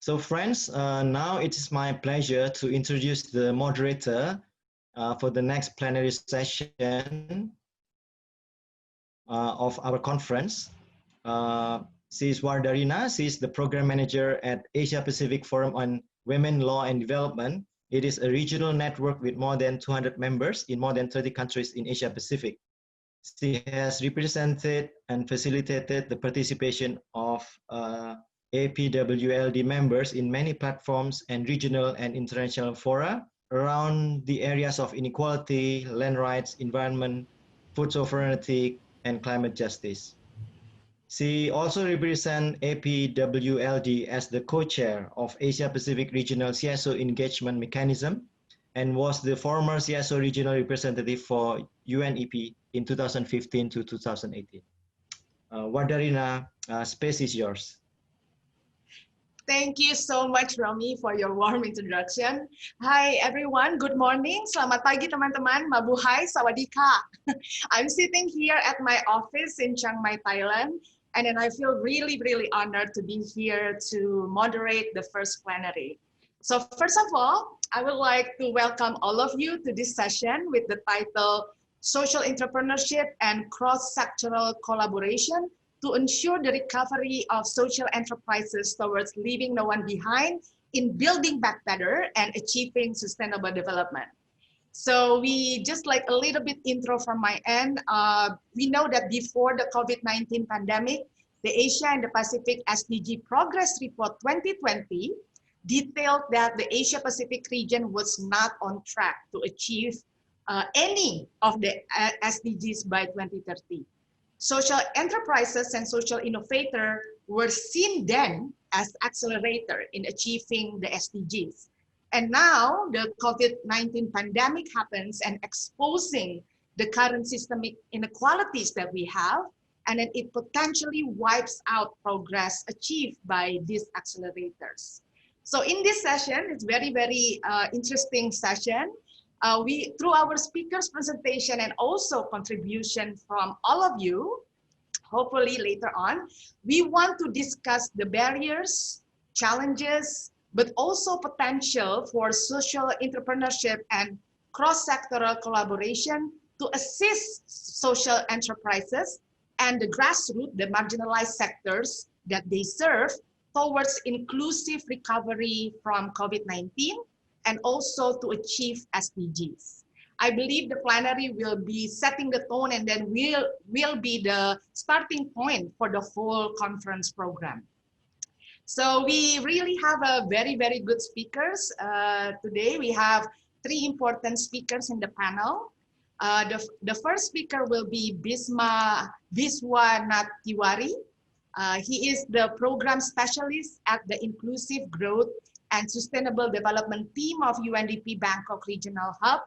So friends, now it is my pleasure to introduce the moderator for the next plenary session of our conference. She is Wardarina. She is the program manager at Asia Pacific Forum on Women, Law and Development. It is a regional network with more than 200 members in more than 30 countries in Asia Pacific. She has represented and facilitated the participation of APWLD members in many platforms and regional and international fora around the areas of inequality, land rights, environment, food sovereignty, and climate justice. She also represents APWLD as the co-chair of Asia Pacific Regional CSO Engagement Mechanism and was the former CSO regional representative for UNEP in 2015 to 2018. Wardarina, space is yours. Thank you so much, Romy, for your warm introduction. Hi, everyone. Good morning. Selamat pagi, teman-teman. Mabuhay, sawadika. I'm sitting here at my office in Chiang Mai, Thailand, and then I feel really, really honored to be here to moderate the first plenary. So first of all, I would like to welcome all of you to this session with the title Social Entrepreneurship and Cross-Sectoral Collaboration to ensure the recovery of social enterprises towards leaving no one behind in building back better and achieving sustainable development. So we just like a little bit intro from my end. We know that before the COVID-19 pandemic, the Asia and the Pacific SDG Progress Report 2020 detailed that the Asia Pacific region was not on track to achieve any of the SDGs by 2030. Social enterprises and social innovators were seen then as accelerator in achieving the SDGs. And now the COVID-19 pandemic happens and exposing the current systemic inequalities that we have, and then it potentially wipes out progress achieved by these accelerators. So in this session, it's very, very interesting session. Through our speakers' presentation and also contribution from all of you, hopefully later on, we want to discuss the barriers, challenges, but also potential for social entrepreneurship and cross-sectoral collaboration to assist social enterprises and the grassroots, the marginalized sectors that they serve towards inclusive recovery from COVID-19 and also to achieve SDGs. I believe the plenary will be setting the tone and then will be the starting point for the whole conference program. So we really have a very, very good speakers. Today we have three important speakers in the panel. The first speaker will be Biswanath Tiwari. He is the program specialist at the Inclusive Growth and Sustainable Development team of UNDP Bangkok Regional Hub.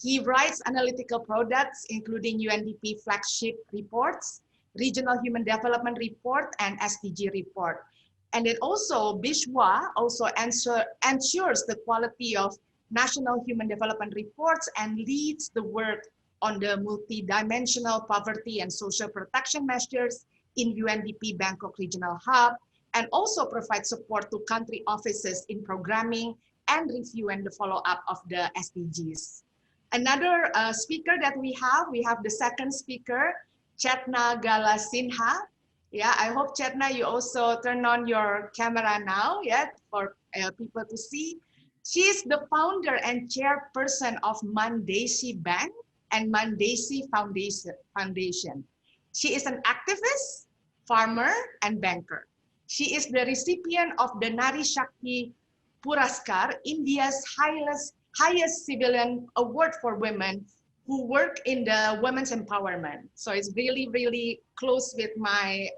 He writes analytical products, including UNDP flagship reports, Regional Human Development Report, and SDG report. And then also, Biswa also ensures the quality of National Human Development Reports and leads the work on the multidimensional poverty and social protection measures in UNDP Bangkok Regional Hub, and also provides support to country offices in programming and review and the follow-up of the SDGs. Another speaker that we have the second speaker, Chatna Gala Sinha. Yeah, I hope Chatna, you also turn on your camera now, yeah, for people to see. She is the founder and chairperson of Mandesi Bank and Mandesi Foundation. She is an activist, farmer, and banker. She is the recipient of the Nari Shakti Puraskar, India's highest civilian award for women who work in the women's empowerment. So it's really, really close with my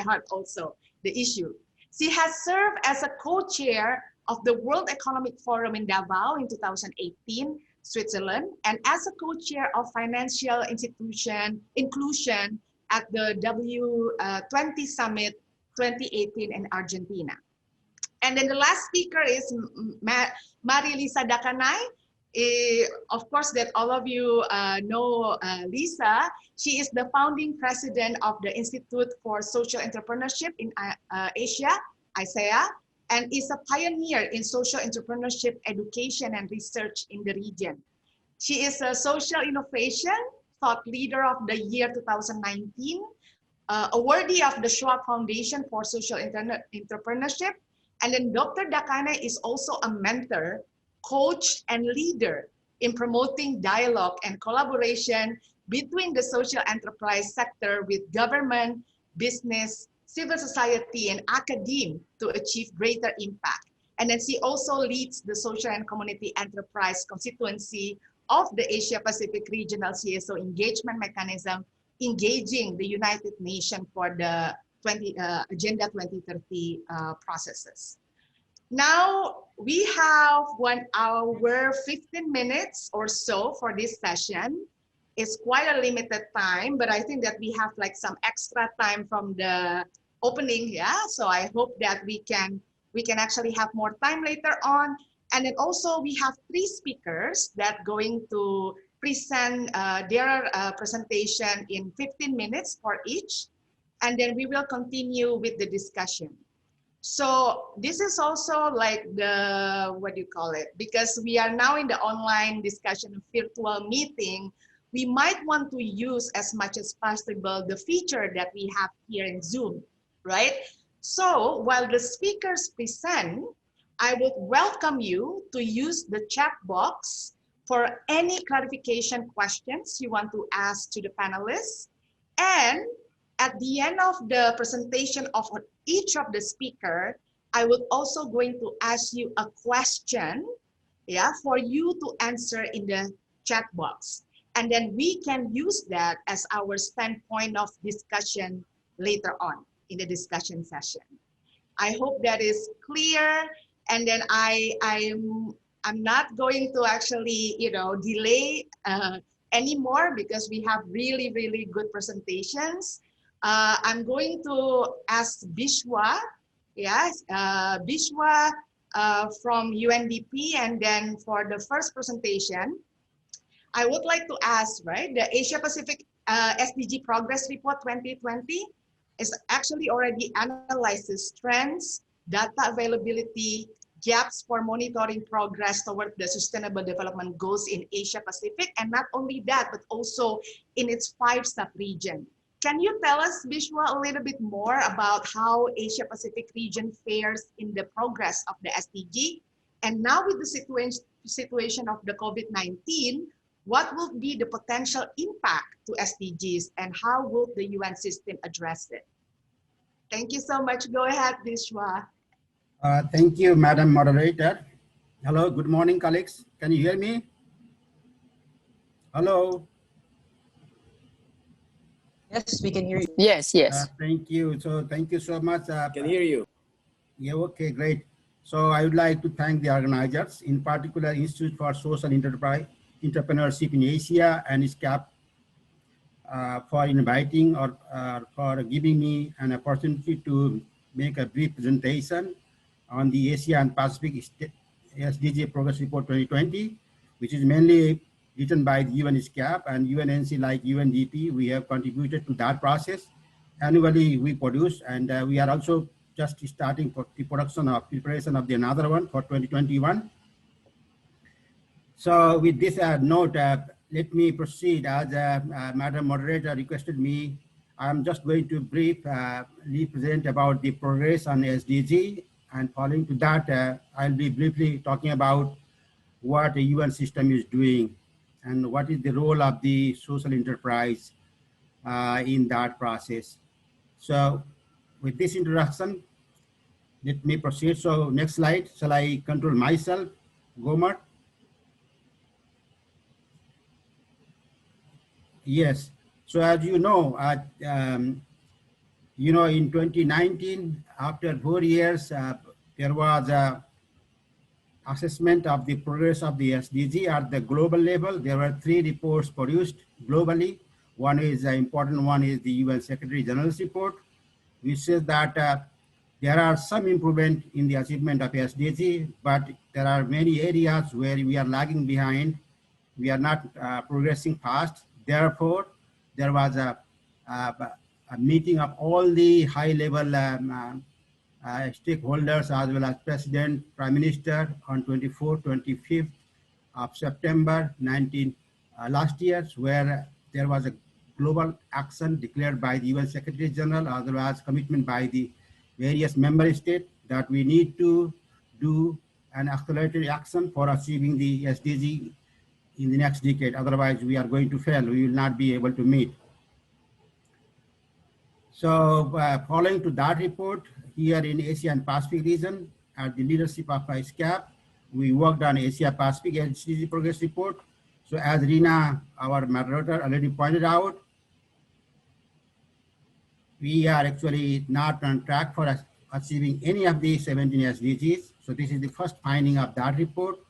heart also, the issue. She has served as a co-chair of the World Economic Forum in Davao in 2018, Switzerland, and as a co-chair of financial institution inclusion at the W20 Summit 2018 in Argentina. And then the last speaker is Marielisa Dakanai. Of course, that all of you know Lisa. She is the founding president of the Institute for Social Entrepreneurship in Asia, ISEA, and is a pioneer in social entrepreneurship education and research in the region. She is a social innovation thought leader of the year 2019, awardee of the Schwab Foundation for Social Entrepreneurship. And then Dr. Dakanai is also a mentor, coach, and leader in promoting dialogue and collaboration between the social enterprise sector with government, business, civil society, and academia to achieve greater impact. And then she also leads the social and community enterprise constituency of the Asia Pacific Regional CSO engagement mechanism, engaging the United Nations for the Agenda 2030 processes. Now we have 1 hour, 15 minutes or so for this session. It's quite a limited time, but I think that we have like some extra time from the opening, yeah. So I hope that we can actually have more time later on. And then also we have 3 speakers that going to present their presentation in 15 minutes for each. And then we will continue with the discussion. So this is also like the, what do you call it? Because we are now in the online discussion virtual meeting, we might want to use as much as possible the feature that we have here in Zoom, right? So while the speakers present, I would welcome you to use the chat box for any clarification questions you want to ask to the panelists. And at the end of the presentation of each of the speaker, I would also going to ask you a question, yeah, for you to answer in the chat box. And then we can use that as our standpoint of discussion later on in the discussion session. I hope that is clear. And then I'm not going to actually, delay anymore because we have really, really good presentations. I'm going to ask Bishwa, yes, Bishwa from UNDP, and then for the first presentation, I would like to ask, right, the Asia Pacific SDG Progress Report 2020 is actually already analyzes trends, data availability, gaps for monitoring progress toward the Sustainable Development Goals in Asia Pacific, and not only that, but also in its 5 sub-regions. Can you tell us, Bishwa, a little bit more about how Asia Pacific region fares in the progress of the SDG? And now with the situation of the COVID-19, what will be the potential impact to SDGs and how will the UN system address it? Thank you so much. Go ahead, Bishwa. Thank you, Madam Moderator. Hello, good morning, colleagues. Can you hear me? Hello. Yes, we can hear you. Yes. Thank you. So thank you so much. Can hear you. Yeah, okay, great. So I would like to thank the organizers, in particular Institute for Social Entrepreneurship in Asia and ISCAP for inviting or for giving me an opportunity to make a brief presentation on the Asia and Pacific SDG Progress Report 2020, which is mainly written by the UN ISCAP and UNNC like UNDP. We have contributed to that process. Annually we produce, and we are also just starting for the preparation of the another one for 2021. So with this note, let me proceed. As Madam Moderator requested me, I'm just going to briefly present about the progress on SDG, and following to that, I'll be briefly talking about what the UN system is doing and what is the role of the social enterprise in that process. So with this introduction, let me proceed. So next slide, shall I control myself, Gomer? Yes. So as you know, in 2019, after 4 years, there was a assessment of the progress of the SDG at the global level. There were 3 reports produced globally. One is the important one is the UN Secretary General's report, which says that there are some improvement in the achievement of SDG, but there are many areas where we are lagging behind. We are not progressing fast. Therefore, there was a meeting of all the high-level stakeholders as well as President, Prime Minister on 24th, 25th of September last year, where there was a global action declared by the UN Secretary General as well as commitment by the various member states that we need to do an accelerated action for achieving the SDG in the next decade. Otherwise, we are going to fail. We will not be able to meet. So following to that report, here in Asia and Pacific region, at the leadership of ISCAP, we worked on Asia Pacific SDG Progress Report. So as Rina, our moderator, already pointed out, we are actually not on track for achieving any of the 17 SDGs. So this is the first finding of that report.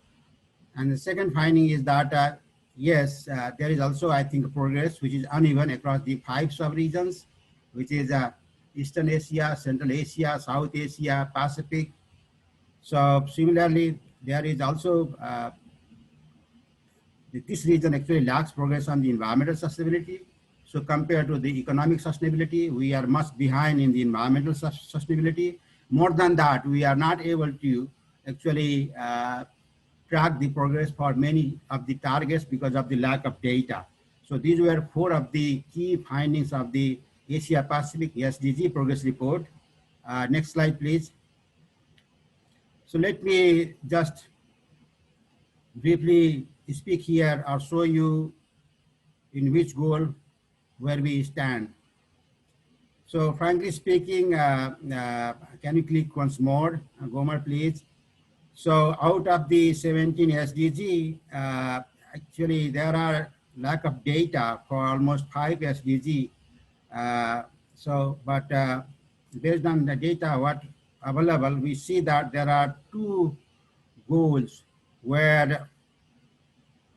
And the second finding is that, yes, there is also, I think, progress which is uneven across the 5 sub-regions, which is Eastern Asia, Central Asia, South Asia, Pacific. So similarly, there is also, this region actually lacks progress on the environmental sustainability. So compared to the economic sustainability, we are much behind in the environmental sustainability. More than that, we are not able to actually track the progress for many of the targets because of the lack of data. So these were 4 of the key findings of the Asia Pacific SDG Progress Report. Next slide, please. So let me just briefly speak here or show you in which goal where we stand. So frankly speaking, can you click once more, Gomer, please? So out of the 17 SDG, actually there are lack of data for almost 5 SDG. But based on the data what available, we see that there are 2 goals where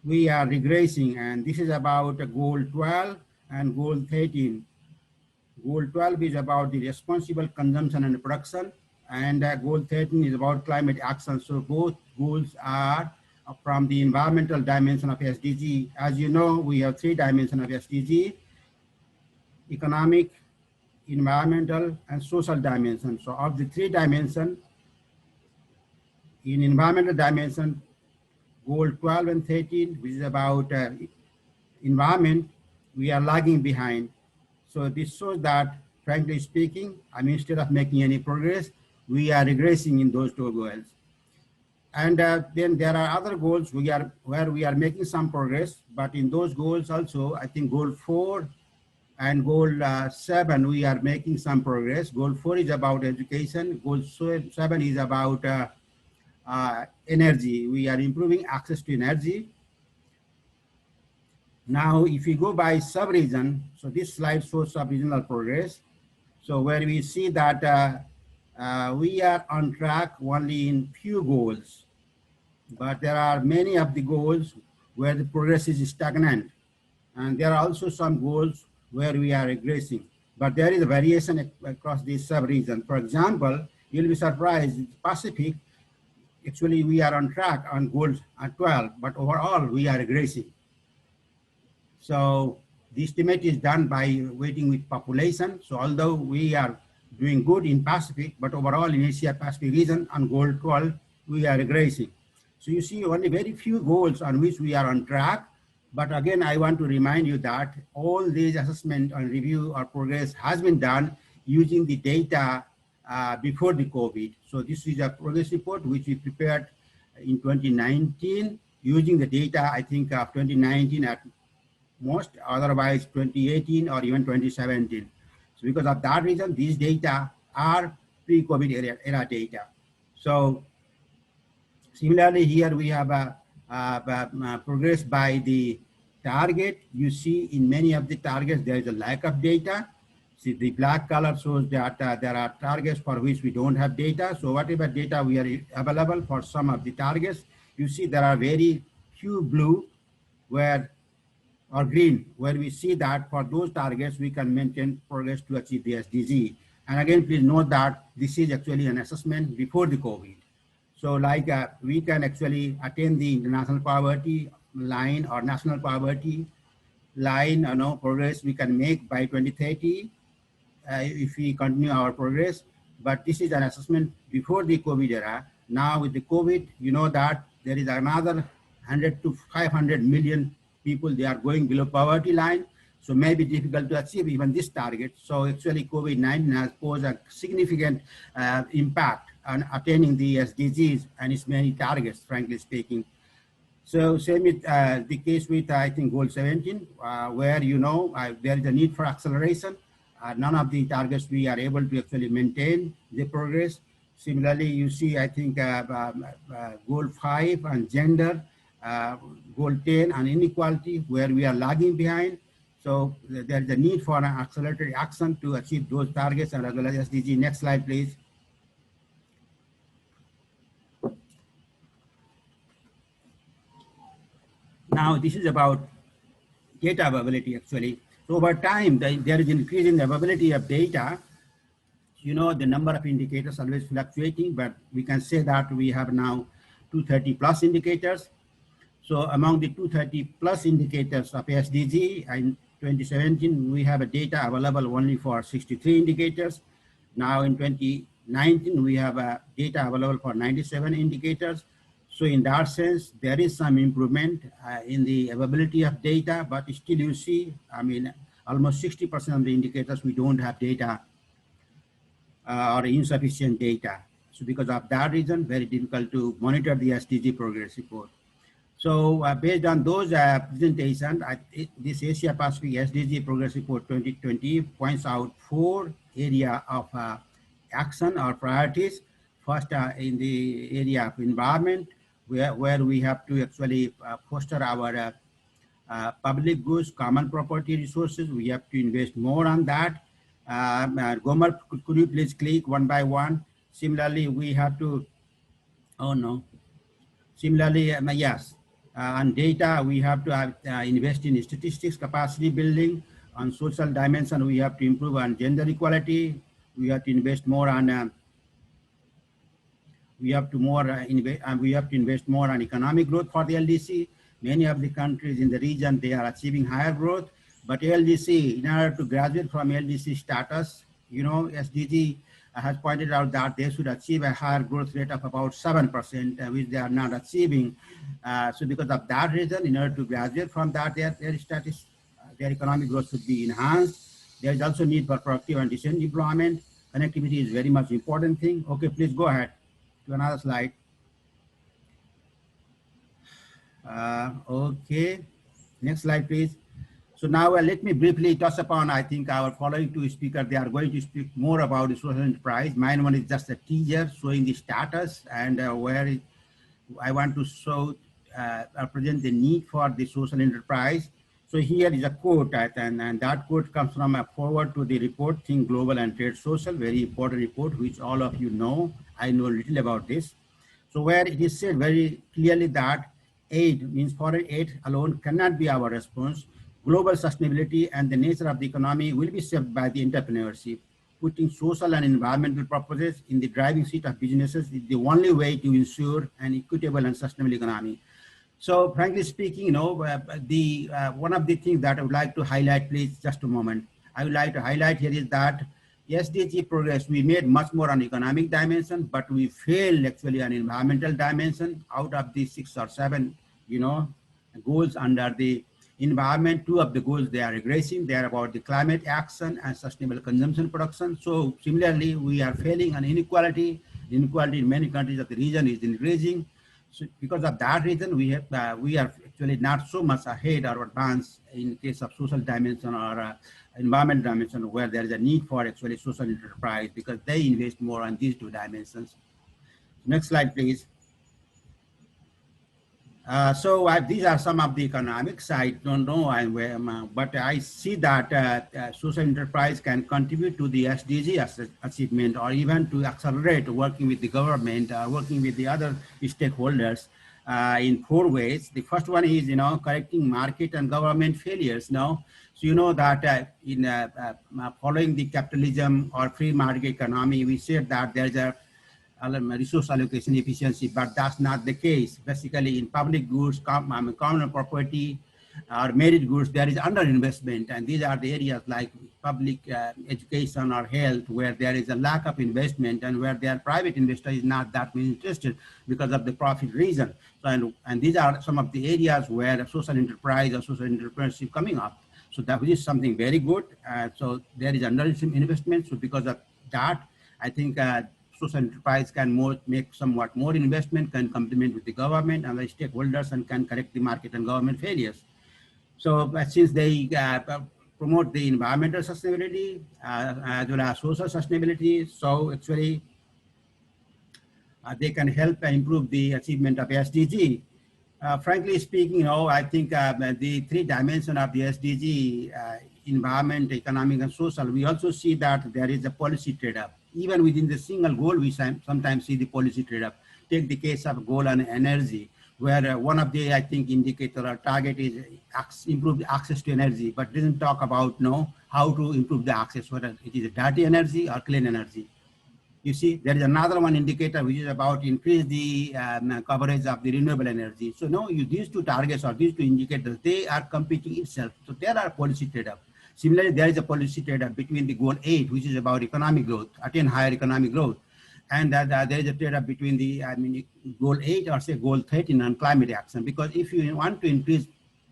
we are regressing, and this is about goal 12 and goal 13. Goal 12 is about the responsible consumption and production, and goal 13 is about climate action. So both goals are from the environmental dimension of SDG. As you know, we have 3 dimensions of SDG: economic, environmental, and social dimension. So of the 3 dimensions, in environmental dimension, goal 12 and 13, which is about environment, we are lagging behind. So this shows that, frankly speaking, I mean, instead of making any progress, we are regressing in those 2 goals. And then there are other goals where we are making some progress, but in those goals also, I think goal 4 and goal 7, we are making some progress. Goal 4 is about education. Goal 7 is about energy. We are improving access to energy. Now, if we go by sub-region, so this slide shows sub-regional progress. So where we see that we are on track only in few goals, but there are many of the goals where the progress is stagnant. And there are also some goals where we are regressing, but there is a variation across this sub-region. For example, you'll be surprised, in Pacific, actually we are on track on goals at 12, but overall we are regressing. So the estimate is done by weighting with population. So although we are doing good in Pacific, but overall in Asia Pacific region on goal 12, we are regressing. So you see only very few goals on which we are on track. But again, I want to remind you that all these assessment and review or progress has been done using the data before the COVID. So this is a progress report which we prepared in 2019 using the data, I think, of 2019 at most, otherwise 2018 or even 2017. So because of that reason, these data are pre-COVID era data. So similarly, here we have progress by the target. You see in many of the targets, there is a lack of data. See, the black color shows that there are targets for which we don't have data. So whatever data we are available for some of the targets, you see there are very few blue or green, where we see that for those targets, we can maintain progress to achieve the SDG. And again, please note that this is actually an assessment before the COVID. So like we can actually attain the international poverty line or national poverty line, progress we can make by 2030 if we continue our progress. but this is an assessment before the COVID era. Now with the COVID, you know that there is another 100 to 500 million people, they are going below poverty line. So maybe difficult to achieve even this target. So actually COVID-19 has posed a significant impact on attaining the SDGs and its many targets, frankly speaking. So same with the case with, I think, goal 17, where, you know, there is a need for acceleration. None of the targets we are able to actually maintain the progress. Similarly, you see, I think, goal 5 on gender, goal 10 on inequality, where we are lagging behind. So there is a need for an accelerated action to achieve those targets and as well as SDG. Next slide, please. Now, this is about data availability, actually. So over time, there is increase in the availability of data. You know, the number of indicators always fluctuating, but we can say that we have now 230 plus indicators. So among the 230 plus indicators of SDG in 2017, we have a data available only for 63 indicators. Now in 2019, we have a data available for 97 indicators. So in that sense, there is some improvement in the availability of data, but still you see, I mean, almost 60% of the indicators, we don't have data or insufficient data. So because of that reason, very difficult to monitor the SDG Progress Report. So based on those presentations, this Asia Pacific SDG Progress Report 2020 points out 4 areas of action or priorities. First, in the area of environment, where we have to actually foster our public goods, common property resources. We have to invest more on that. Gomer, could you please click one by one? Similarly, we have to, oh no. Similarly, yes, on data, we have to invest in statistics capacity building. On social dimension, we have to improve on gender equality. We have to invest more on we have to invest more on economic growth for the LDC. Many of the countries in the region, they are achieving higher growth, but LDC, in order to graduate from LDC status, you know, SDG has pointed out that they should achieve a higher growth rate of about 7%, which they are not achieving. So because of that reason, in order to graduate from that, their economic growth should be enhanced. There is also need for productive and decent employment. Connectivity is very much important thing. Okay, please go ahead to another slide. Okay, next slide, please. So now let me briefly touch upon, I think our following 2 speakers, they are going to speak more about the social enterprise. Mine one is just a teaser showing the status and where I want to show, present the need for the social enterprise. So here is a quote, and that quote comes from a forward to the report, Think Global and Trade Social, very important report, which all of you know. I know little about this. So where it is said very clearly that aid, means foreign aid alone cannot be our response. Global sustainability and the nature of the economy will be shaped by the entrepreneurship. Putting social and environmental purposes in the driving seat of businesses is the only way to ensure an equitable and sustainable economy. So frankly speaking, you know, one of the things that I would like to highlight, please, just a moment. I would like to highlight here is that SDG progress, we made much more on economic dimension, but we failed actually on environmental dimension. Out of the 6 or 7, you know, goals under the environment, 2 of the goals, they are regressing. They are about the climate action and sustainable consumption production. So similarly, we are failing on inequality. Inequality in many countries of the region is increasing. So because of that reason, we are actually not so much ahead or advanced in case of social dimension or environment dimension, where there is a need for actually social enterprise because they invest more on these 2 dimensions. Next slide, please. So these are some of the economics. I don't know, but I see that social enterprise can contribute to the SDG achievement or even to accelerate working with the government, working with the other stakeholders in 4 ways. The first one is, you know, correcting market and government failures. Now, so you know that in following the capitalism or free market economy, we said that there's a resource allocation efficiency, but that's not the case. Basically, in public goods, common property, or merit goods, there is underinvestment. And these are the areas like public education or health, where there is a lack of investment and where their private investor is not that much interested because of the profit reason. So, and these are some of the areas where social enterprise or social entrepreneurship coming up. So that is something very good. So there is underinvestment. So because of that, I think social enterprise can make somewhat more investment, can complement with the government and the stakeholders, and can correct the market and government failures. So since they promote the environmental sustainability as well as social sustainability, so actually they can help improve the achievement of SDG. Frankly speaking, I think the 3 dimensions of the SDG, environment, economic, and social, we also see that there is a policy trade-off. Even within the single goal, we sometimes see the policy trade-off. Take the case of goal on energy, where one of the, I think, indicator or target is improve the access to energy, but doesn't talk about how to improve the access, whether it is dirty energy or clean energy. You see, there is another one indicator which is about increase the coverage of the renewable energy. So these 2 targets or these 2 indicators, they are competing itself. So there are policy trade-off. Similarly, there is a policy trade-off between the goal 8, which is about economic growth, attain higher economic growth. And there is a trade-off between the goal 8 or say goal 13 on climate action. Because if you want to increase,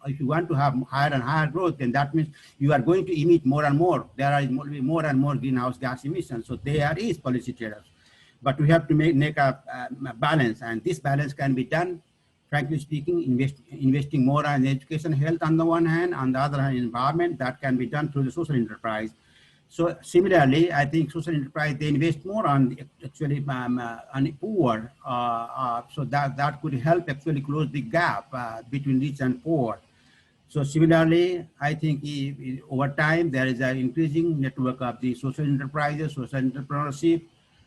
if you want to have higher and higher growth, then that means you are going to emit more and more. There are more and more greenhouse gas emissions. So there is policy trade-offs. But we have to make a balance, and this balance can be done, frankly speaking, investing more on education, health on the one hand, on the other hand, environment. That can be done through the social enterprise. So similarly, I think social enterprise, they invest more on actually on poor. So that could help actually close the gap between rich and poor. So similarly, I think over time, there is an increasing network of the social enterprises, social entrepreneurship.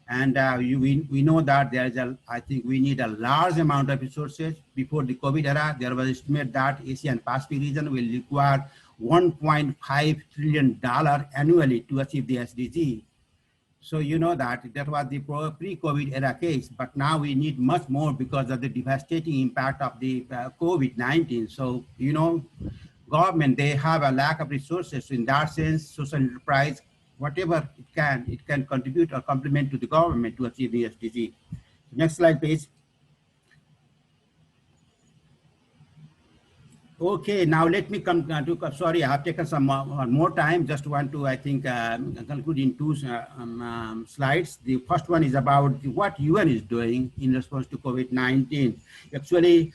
And we know that there is I think we need a large amount of resources. Before the COVID era, there was estimate that Asia and Pacific region will require $1.5 trillion annually to achieve the SDG. So you know that was the pre-COVID era case, but now we need much more because of the devastating impact of the COVID-19. So, government, they have a lack of resources. In that sense, social enterprise, whatever it can contribute or complement to the government to achieve the SDG. Next slide, please. Okay, now let me come to, sorry, I have taken some more time. Just want to, I think, conclude in 2 slides. The first one is about what UN is doing in response to COVID-19. Actually,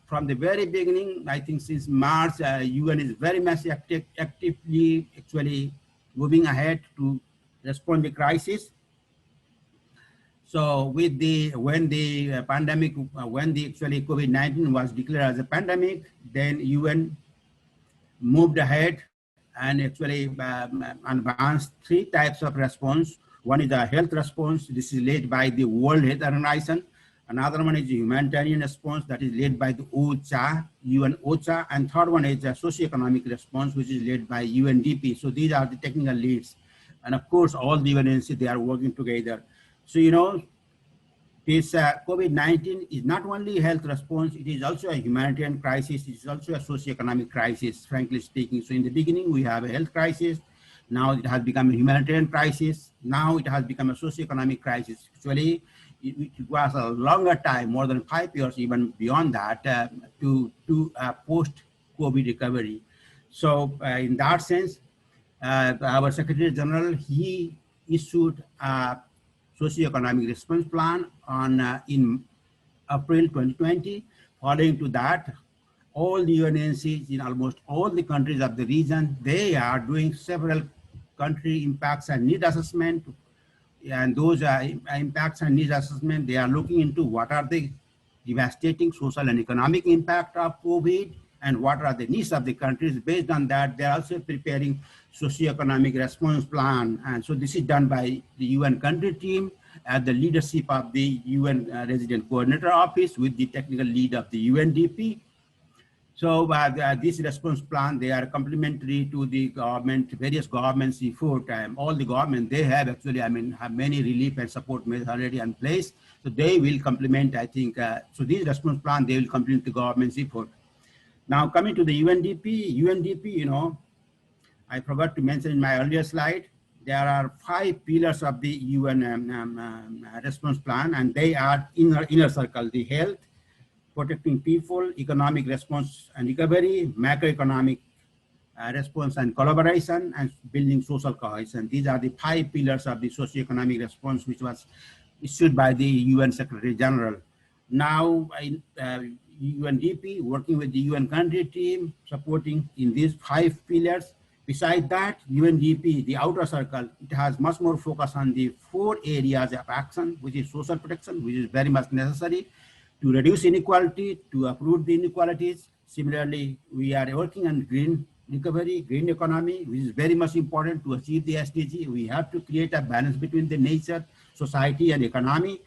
from the very beginning, I think since March, UN is very much actively actually moving ahead to respond to the crisis. So when the pandemic, when the actually COVID-19 was declared as a pandemic, then UN moved ahead and actually advanced 3 types of response. One is a health response. This is led by the World Health Organization. Another one is a humanitarian response that is led by the OCHA, UN OCHA. And third one is a socioeconomic response, which is led by UNDP. So these are the technical leads. And of course, all the UN agencies, they are working together. So, this COVID-19 is not only a health response, it is also a humanitarian crisis, it is also a socioeconomic crisis, frankly speaking. So in the beginning, we have a health crisis. Now it has become a humanitarian crisis. Now it has become a socioeconomic crisis. Actually, it was a longer time, more than 5 years, even beyond that, to post-COVID recovery. So in that sense, our Secretary General, he issued a socioeconomic response plan in April 2020. Following to that, all the UN agencies in almost all the countries of the region, they are doing several country impacts and need assessment. And those impacts and needs assessment, they are looking into what are the devastating social and economic impact of COVID and what are the needs of the countries. Based on that, they're also preparing socioeconomic response plan. And so this is done by the UN country team at the leadership of the UN Resident Coordinator Office with the technical lead of the UNDP. So this response plan, they are complementary to the government, various governments' effort. All the government, they have actually, have many relief and support measures already in place. So they will complement, I think, so this response plan, they will complement the government's effort. Now coming to the UNDP, you know, I forgot to mention in my earlier slide, there are 5 pillars of the UN response plan, and they are inner circle: the health, protecting people, economic response and recovery, macroeconomic response and collaboration, and building social cohesion. These are the 5 pillars of the socio-economic response, which was issued by the UN Secretary General. Now, UNDP, working with the UN country team, supporting in these 5 pillars. Besides that, UNDP, the outer circle, it has much more focus on the 4 areas of action, which is social protection, which is very much necessary to reduce inequality, to uproot the inequalities. Similarly, we are working on green recovery, green economy, which is very much important to achieve the SDG. We have to create a balance between the nature, society, and economy.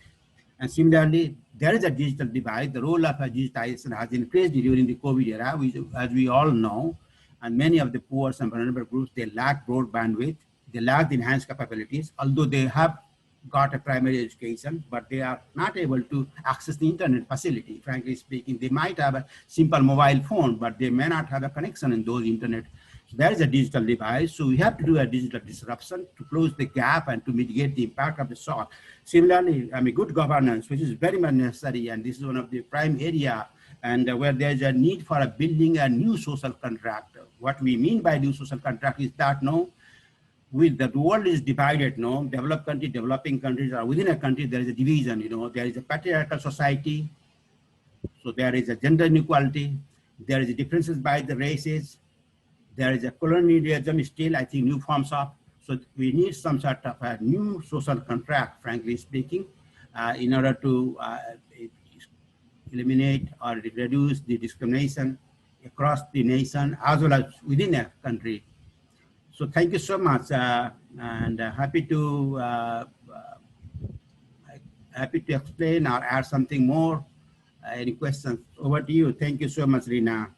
And similarly, there is a digital divide. The role of digitization has increased during the COVID era, which, as we all know, and many of the poor and vulnerable groups, they lack broadband width, they lack the enhanced capabilities, although they have got a primary education, but they are not able to access the internet facility. Frankly speaking, they might have a simple mobile phone, but they may not have a connection in those internet. So there is a digital divide. So we have to do a digital disruption to close the gap and to mitigate the impact of the shock. Similarly, good governance, which is very much necessary, and this is one of the prime area, and where there is a need for building a new social contract. What we mean by new social contract is that the world is divided, developed country, developing countries, or within a country there is a division, there is a patriarchal society, so there is a gender inequality, there is a differences by the races, there is a colonialism still, I think, new forms of, so we need some sort of a new social contract, frankly speaking, in order to eliminate or reduce the discrimination across the nation as well as within a country. So thank you so much, and happy to explain or add something more. Any questions? Over to you. Thank you so much, Rina.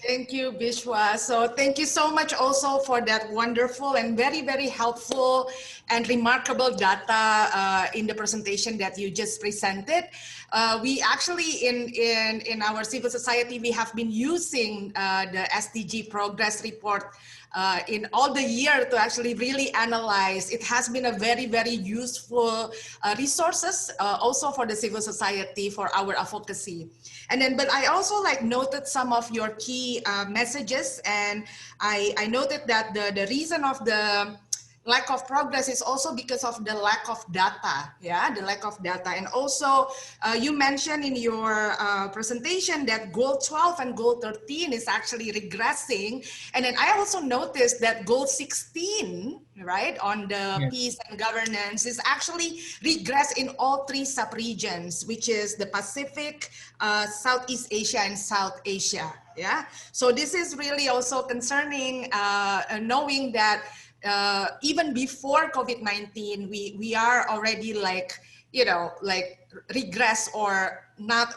Thank you, Bishwa. So thank you so much also for that wonderful and very, very helpful and remarkable data in the presentation that you just presented. We actually, in our civil society, we have been using the SDG Progress Report in all the year to actually really analyze. It has been a very, very useful resources also for the civil society for our advocacy. And then, but I also noted some of your key messages, and I noted that the reason of the lack of progress is also because of the lack of data, the lack of data. And also you mentioned in your presentation that goal 12 and goal 13 is actually regressing. And then I also noticed that goal 16, right, on the peace and governance is actually regress in all 3 sub-regions, which is the Pacific, Southeast Asia, and South Asia. So this is really also concerning, knowing that even before COVID-19, we are already regress or not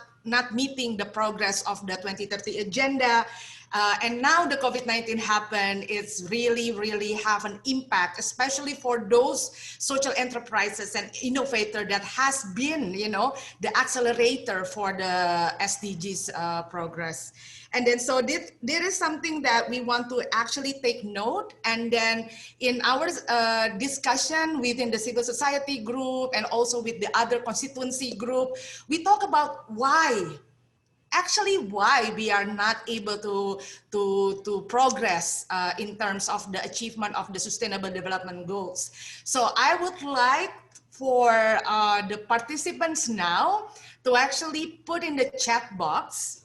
meeting the progress of the 2030 agenda. And now the COVID-19 happened, it's really have an impact, especially for those social enterprises and innovators that has been, the accelerator for the SDGs progress. And then, so there is something that we want to actually take note. And then in our discussion within the civil society group and also with the other constituency group, we talk about why we are not able to progress in terms of the achievement of the Sustainable Development Goals. So I would like for the participants now to actually put in the chat box.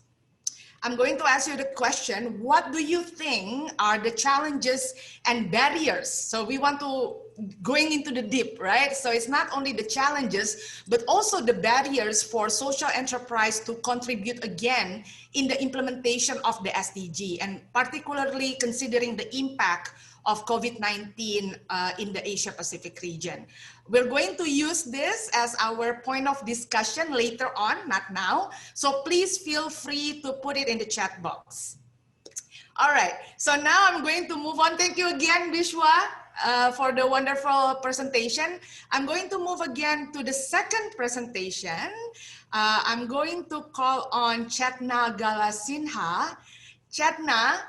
I'm going to ask you the question, what do you think are the challenges and barriers? So we want to going into the deep, right? So it's not only the challenges, but also the barriers for social enterprise to contribute again in the implementation of the SDG, and particularly considering the impact of COVID-19 in the Asia Pacific region. We're going to use this as our point of discussion later on, not now. So please feel free to put it in the chat box. All right, so now I'm going to move on. Thank you again, Bishwa. for the wonderful presentation. I'm going to move again to the second presentation. I'm going to call on Chatna Gala Sinha. Chatna,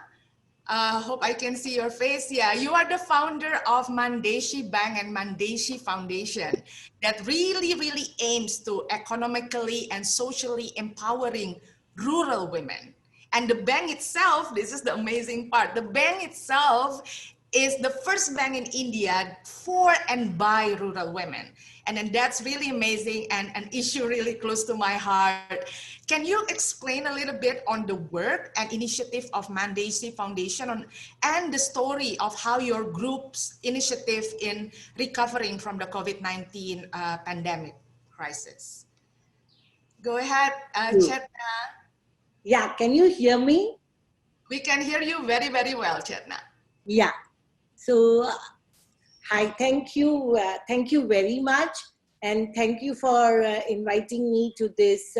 hope I can see your face. Yeah, you are the founder of Mandeshi Bank and Mandeshi Foundation that really aims to economically and socially empowering rural women. And the bank itself, this is the amazing part, the bank itself is the first bank in India for and by rural women. And then that's really amazing and an issue really close to my heart. Can you explain a little bit on the work and initiative of Mandeshi Foundation and the story of how your group's initiative in recovering from the COVID-19 pandemic crisis? Go ahead, Chetna. Yeah, can you hear me? We can hear you very well, Chetna. Yeah. So, hi, thank you very much. And thank you for inviting me to this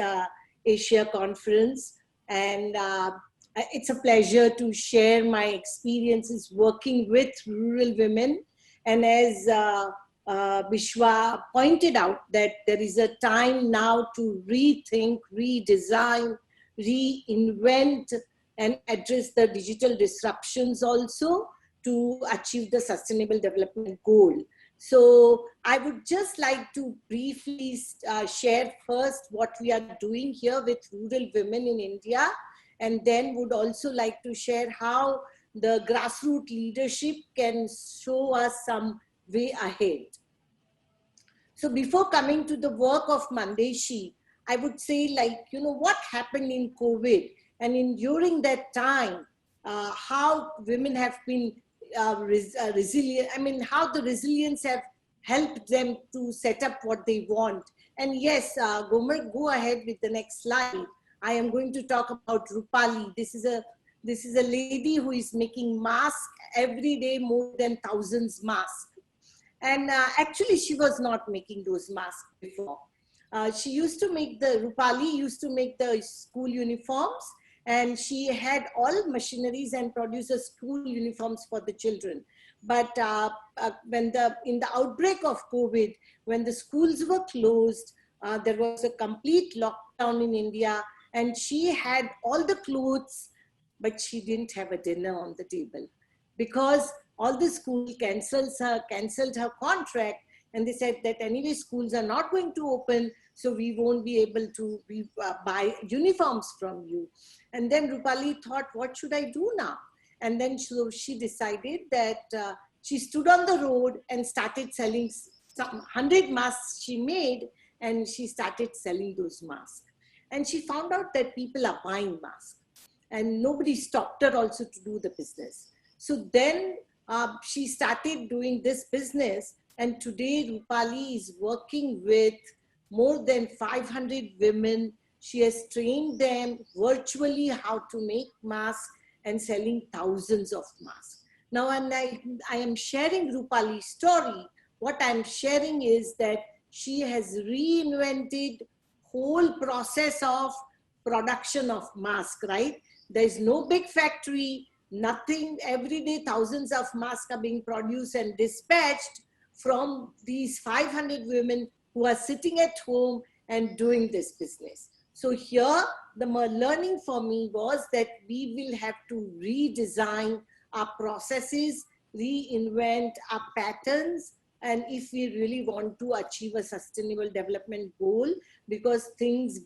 Asia conference. And it's a pleasure to share my experiences working with rural women. And as Bishwa pointed out, that there is a time now to rethink, redesign, reinvent, and address the digital disruptions also to achieve the Sustainable Development Goal. So I would just like to briefly share first what we are doing here with rural women in India, and then would also like to share how the grassroots leadership can show us some way ahead. So before coming to the work of Mandeshi, I would say, like, you know, what happened in COVID, and during that time, how women have been resilient. I mean, how the resilience have helped them to set up what they want. And yes, Gomer, go ahead with the next slide. I am going to talk about Rupali. This is a lady who is making masks every day, more than thousands masks. And actually, she was not making those masks before. She used to make Rupali used to make the school uniforms, and she had all machineries and produces school uniforms for the children. But in the outbreak of COVID, when the schools were closed, there was a complete lockdown in India, and she had all the clothes, but she didn't have a dinner on the table because all the school canceled her contract, and they said that anyway schools are not going to open, so we won't be able to buy uniforms from you. And then Rupali thought, what should I do now? And then she decided that she stood on the road and started selling some 100 masks she made, and she started selling those masks. And she found out that people are buying masks, and nobody stopped her also to do the business. So then she started doing this business, and today Rupali is working with more than 500 women. She has trained them virtually how to make masks and selling thousands of masks. Now, when I am sharing Rupali's story, what I'm sharing is that she has reinvented whole process of production of masks, right? There's no big factory, nothing. Every day, thousands of masks are being produced and dispatched from these 500 women who are sitting at home and doing this business. So here, the learning for me was that we will have to redesign our processes, reinvent our patterns, and if we really want to achieve a sustainable development goal, because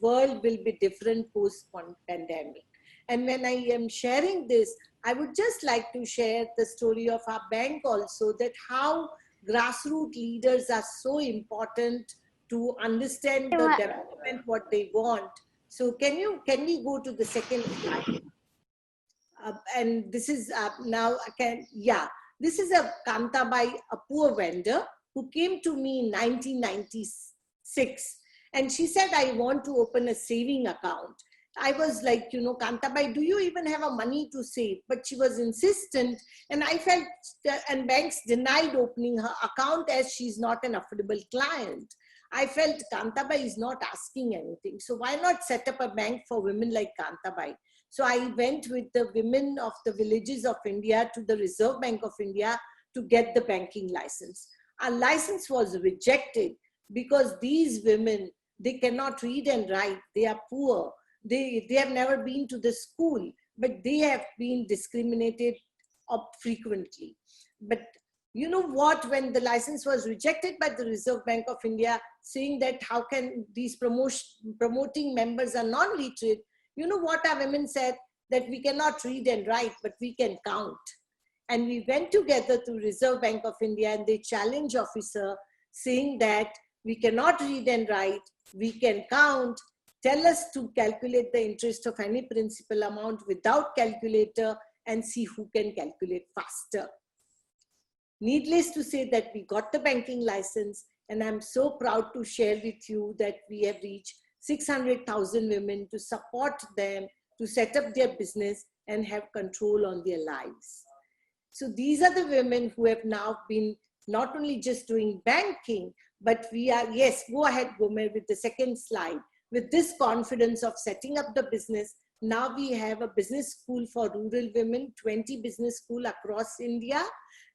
world will be different post-pandemic. And when I am sharing this, I would just like to share the story of our bank also, that how grassroots leaders are so important to understand the development, what they want. So can we go to the second slide? And this is this is a Kantabai, a poor vendor who came to me in 1996. And she said, I want to open a saving account. I was like, you know, Kantabai, do you even have a money to save? But she was insistent, and I felt and banks denied opening her account as she's not an affordable client. I felt Kantabai is not asking anything. So why not set up a bank for women like Kantabai? So I went with the women of the villages of India to the Reserve Bank of India to get the banking license. Our license was rejected because these women, they cannot read and write. They are poor. They have never been to the school, but they have been discriminated frequently. But you know what, when the license was rejected by the Reserve Bank of India, saying that how can these promoting members are non-literate, you know what our women said? That we cannot read and write, but we can count. And we went together to Reserve Bank of India and they challenge officer saying that we cannot read and write, we can count, tell us to calculate the interest of any principal amount without calculator and see who can calculate faster. Needless to say that we got the banking license, and I'm so proud to share with you that we have reached 600,000 women to support them to set up their business and have control on their lives. So these are the women who have now been not only just doing banking, but we are, yes, go ahead, Gomer, with the second slide. With this confidence of setting up the business, now we have a business school for rural women, 20 business schools across India,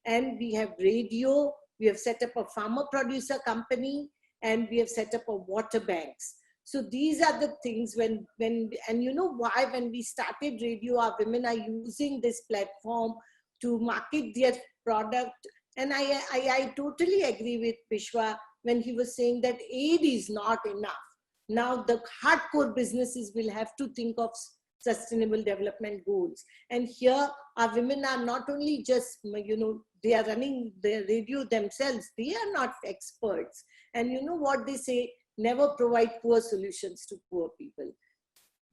and we have radio, we have set up a farmer producer company, and we have set up a water banks. So these are the things and you know why, when we started radio, our women are using this platform to market their product. And I totally agree with Pishwa when he was saying that aid is not enough. Now the hardcore businesses will have to think of sustainable development goals. And here our women are not only just, you know, they are running their radio themselves. They are not experts. And you know what they say? Never provide poor solutions to poor people.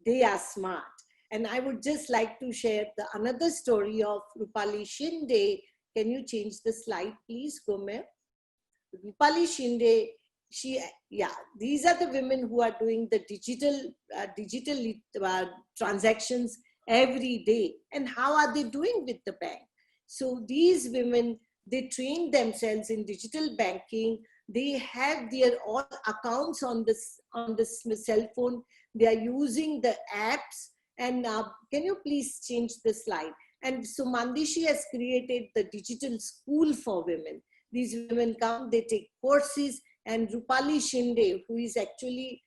They are smart. And I would just like to share another story of Rupali Shinde. Can you change the slide, please, Gomer? Rupali Shinde, these are the women who are doing the digital transactions every day. And how are they doing with the bank? So these women, they train themselves in digital banking. They have their all accounts on this cell phone. They are using the apps. And can you please change the slide? And so Mandishi has created the digital school for women. These women come, they take courses, and Rupali Shinde, who is actually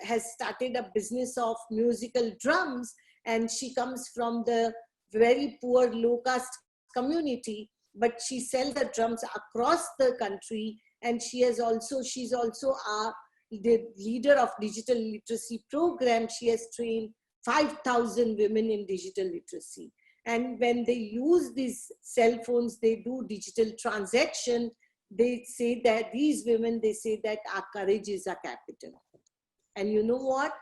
has started a business of musical drums, and she comes from the very poor low caste community, but she sells the drums across the country. And she's also the leader of digital literacy program. She has trained 5,000 women in digital literacy. And when they use these cell phones, they do digital transaction. They say that these women, they say that our courage is our capital. And you know what?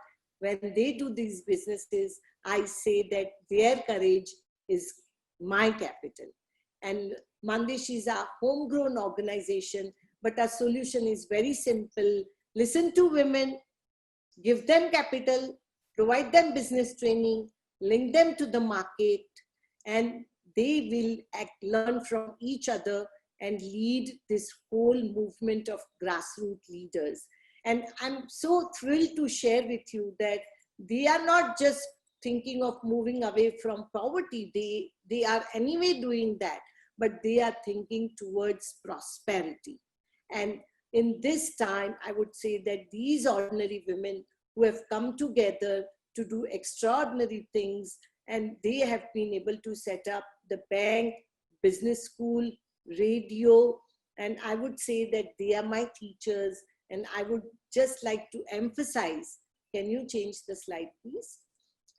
When they do these businesses, I say that their courage is my capital. And Mandish is a homegrown organization, but our solution is very simple. Listen to women, give them capital, provide them business training, link them to the market, and they will learn from each other and lead this whole movement of grassroots leaders. And I'm so thrilled to share with you that they are not just thinking of moving away from poverty. They are anyway doing that, but they are thinking towards prosperity. And in this time, I would say that these ordinary women who have come together to do extraordinary things, and they have been able to set up the bank, business school, radio, and I would say that they are my teachers. And I would just like to emphasize, can you change the slide, please?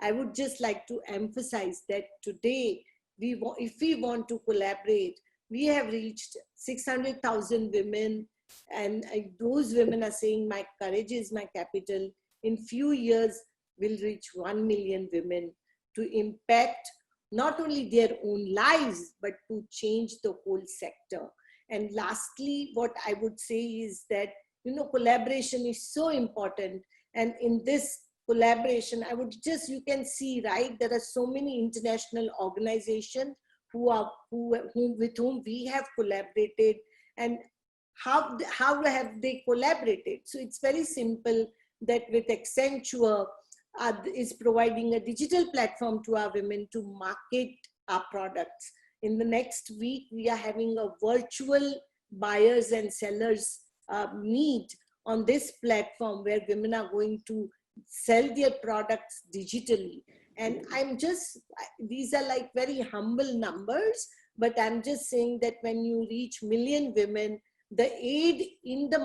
I would just like to emphasize that today, if we want to collaborate, we have reached 600,000 women, and those women are saying, my courage is my capital. In few years, we'll reach 1 million women to impact not only their own lives, but to change the whole sector. And lastly, what I would say is that, you know, collaboration is so important. And in this collaboration, I would just, you can see, right, there are so many international organizations with whom we have collaborated, and how have they collaborated? So it's very simple that with Accenture is providing a digital platform to our women to market our products In the next week, we are having a virtual buyers and sellers meet on this platform where women are going to sell their products digitally. And these are like very humble numbers, but I'm just saying that when you reach million women, the aid in the,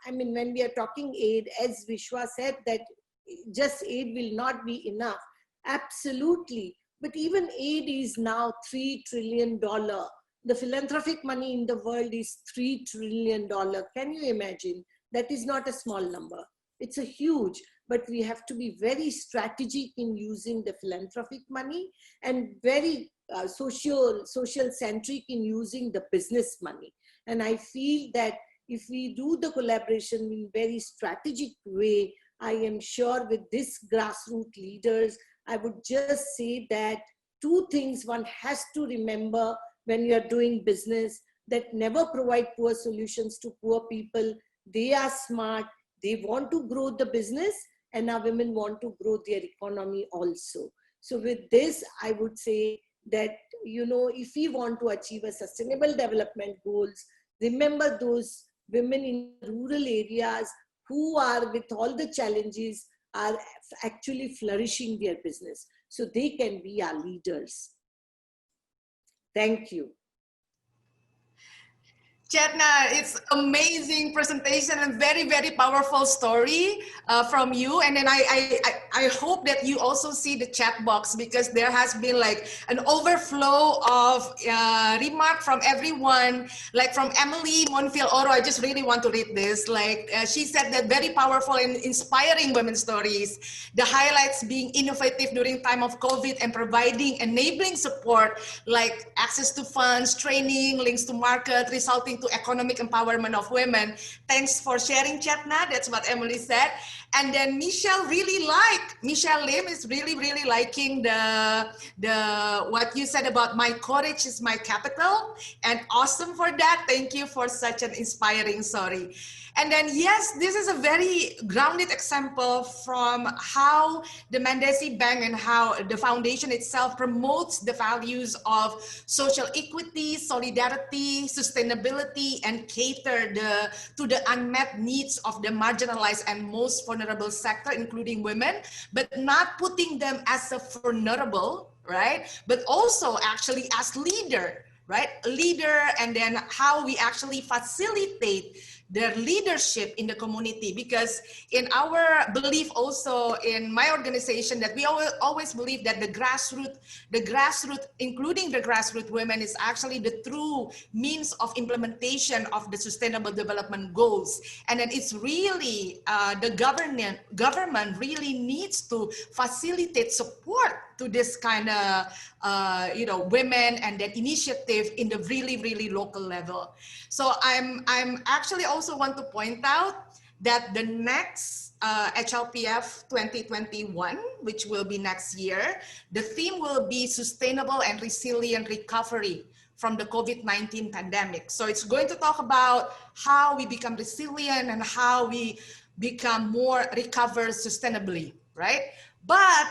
when we are talking aid, as Vishwa said, that just aid will not be enough. Absolutely. But even aid is now $3 trillion. The philanthropic money in the world is $3 trillion. Can you imagine? That is not a small number. It's a huge, but we have to be very strategic in using the philanthropic money and very social-centric in using the business money. And I feel that if we do the collaboration in very strategic way, I am sure with this grassroots leaders, I would just say that two things one has to remember when you're doing business, that never provide poor solutions to poor people. They are smart, they want to grow the business, and our women want to grow their economy also. So with this, I would say that, if we want to achieve a sustainable development goals, remember those women in rural areas who are with all the challenges are actually flourishing their business. So they can be our leaders. Thank you. Chatna, it's amazing presentation and very, very powerful story from you. And then I hope that you also see the chat box, because there has been like an overflow of remark from everyone, like from Emily Monfield Oro. I just really want to read this. Like she said that very powerful and inspiring women stories. The highlights being innovative during time of COVID and providing enabling support like access to funds, training, links to market, resulting to economic empowerment of women. Thanks for sharing, Chatna. That's what Emily said. And then Michelle Lim is really liking what you said about my courage is my capital, and awesome for that. Thank you for such an inspiring story. And then, yes, this is a very grounded example from how the Mandesi Bank and how the foundation itself promotes the values of social equity, solidarity, sustainability, and cater to the unmet needs of the marginalized and most vulnerable sector, including women, but not putting them as a vulnerable, right? But also actually as leader, right? Leader, and then how we actually facilitate their leadership in the community, because in our belief also in my organization that we always believe that the grassroots, including the grassroots women, is actually the true means of implementation of the sustainable development goals. And then it's really the government really needs to facilitate support to this kind of women and that initiative in the really local level. So I'm actually also want to point out that the next HLPF 2021, which will be next year, the theme will be sustainable and resilient recovery from the COVID-19 pandemic. So it's going to talk about how we become resilient and how we become more recover sustainably, right? But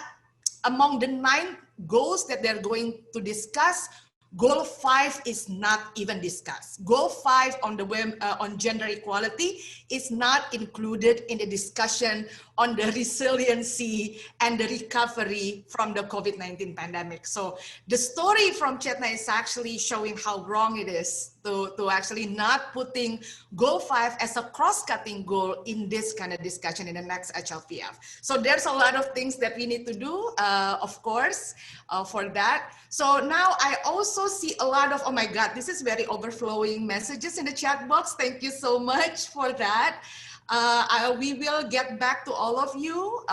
among the 9 goals that they're going to discuss, Goal 5 is not even discussed. Goal 5 on the on gender equality is not included in the discussion on the resiliency and the recovery from the COVID-19 pandemic. So the story from Chatna is actually showing how wrong it is to actually not putting Goal 5 as a cross-cutting goal in this kind of discussion in the next HLPF. So there's a lot of things that we need to do, of course, for that. So now I also see a lot of, oh my God, this is very overflowing messages in the chat box. Thank you so much for that. We will get back to all of you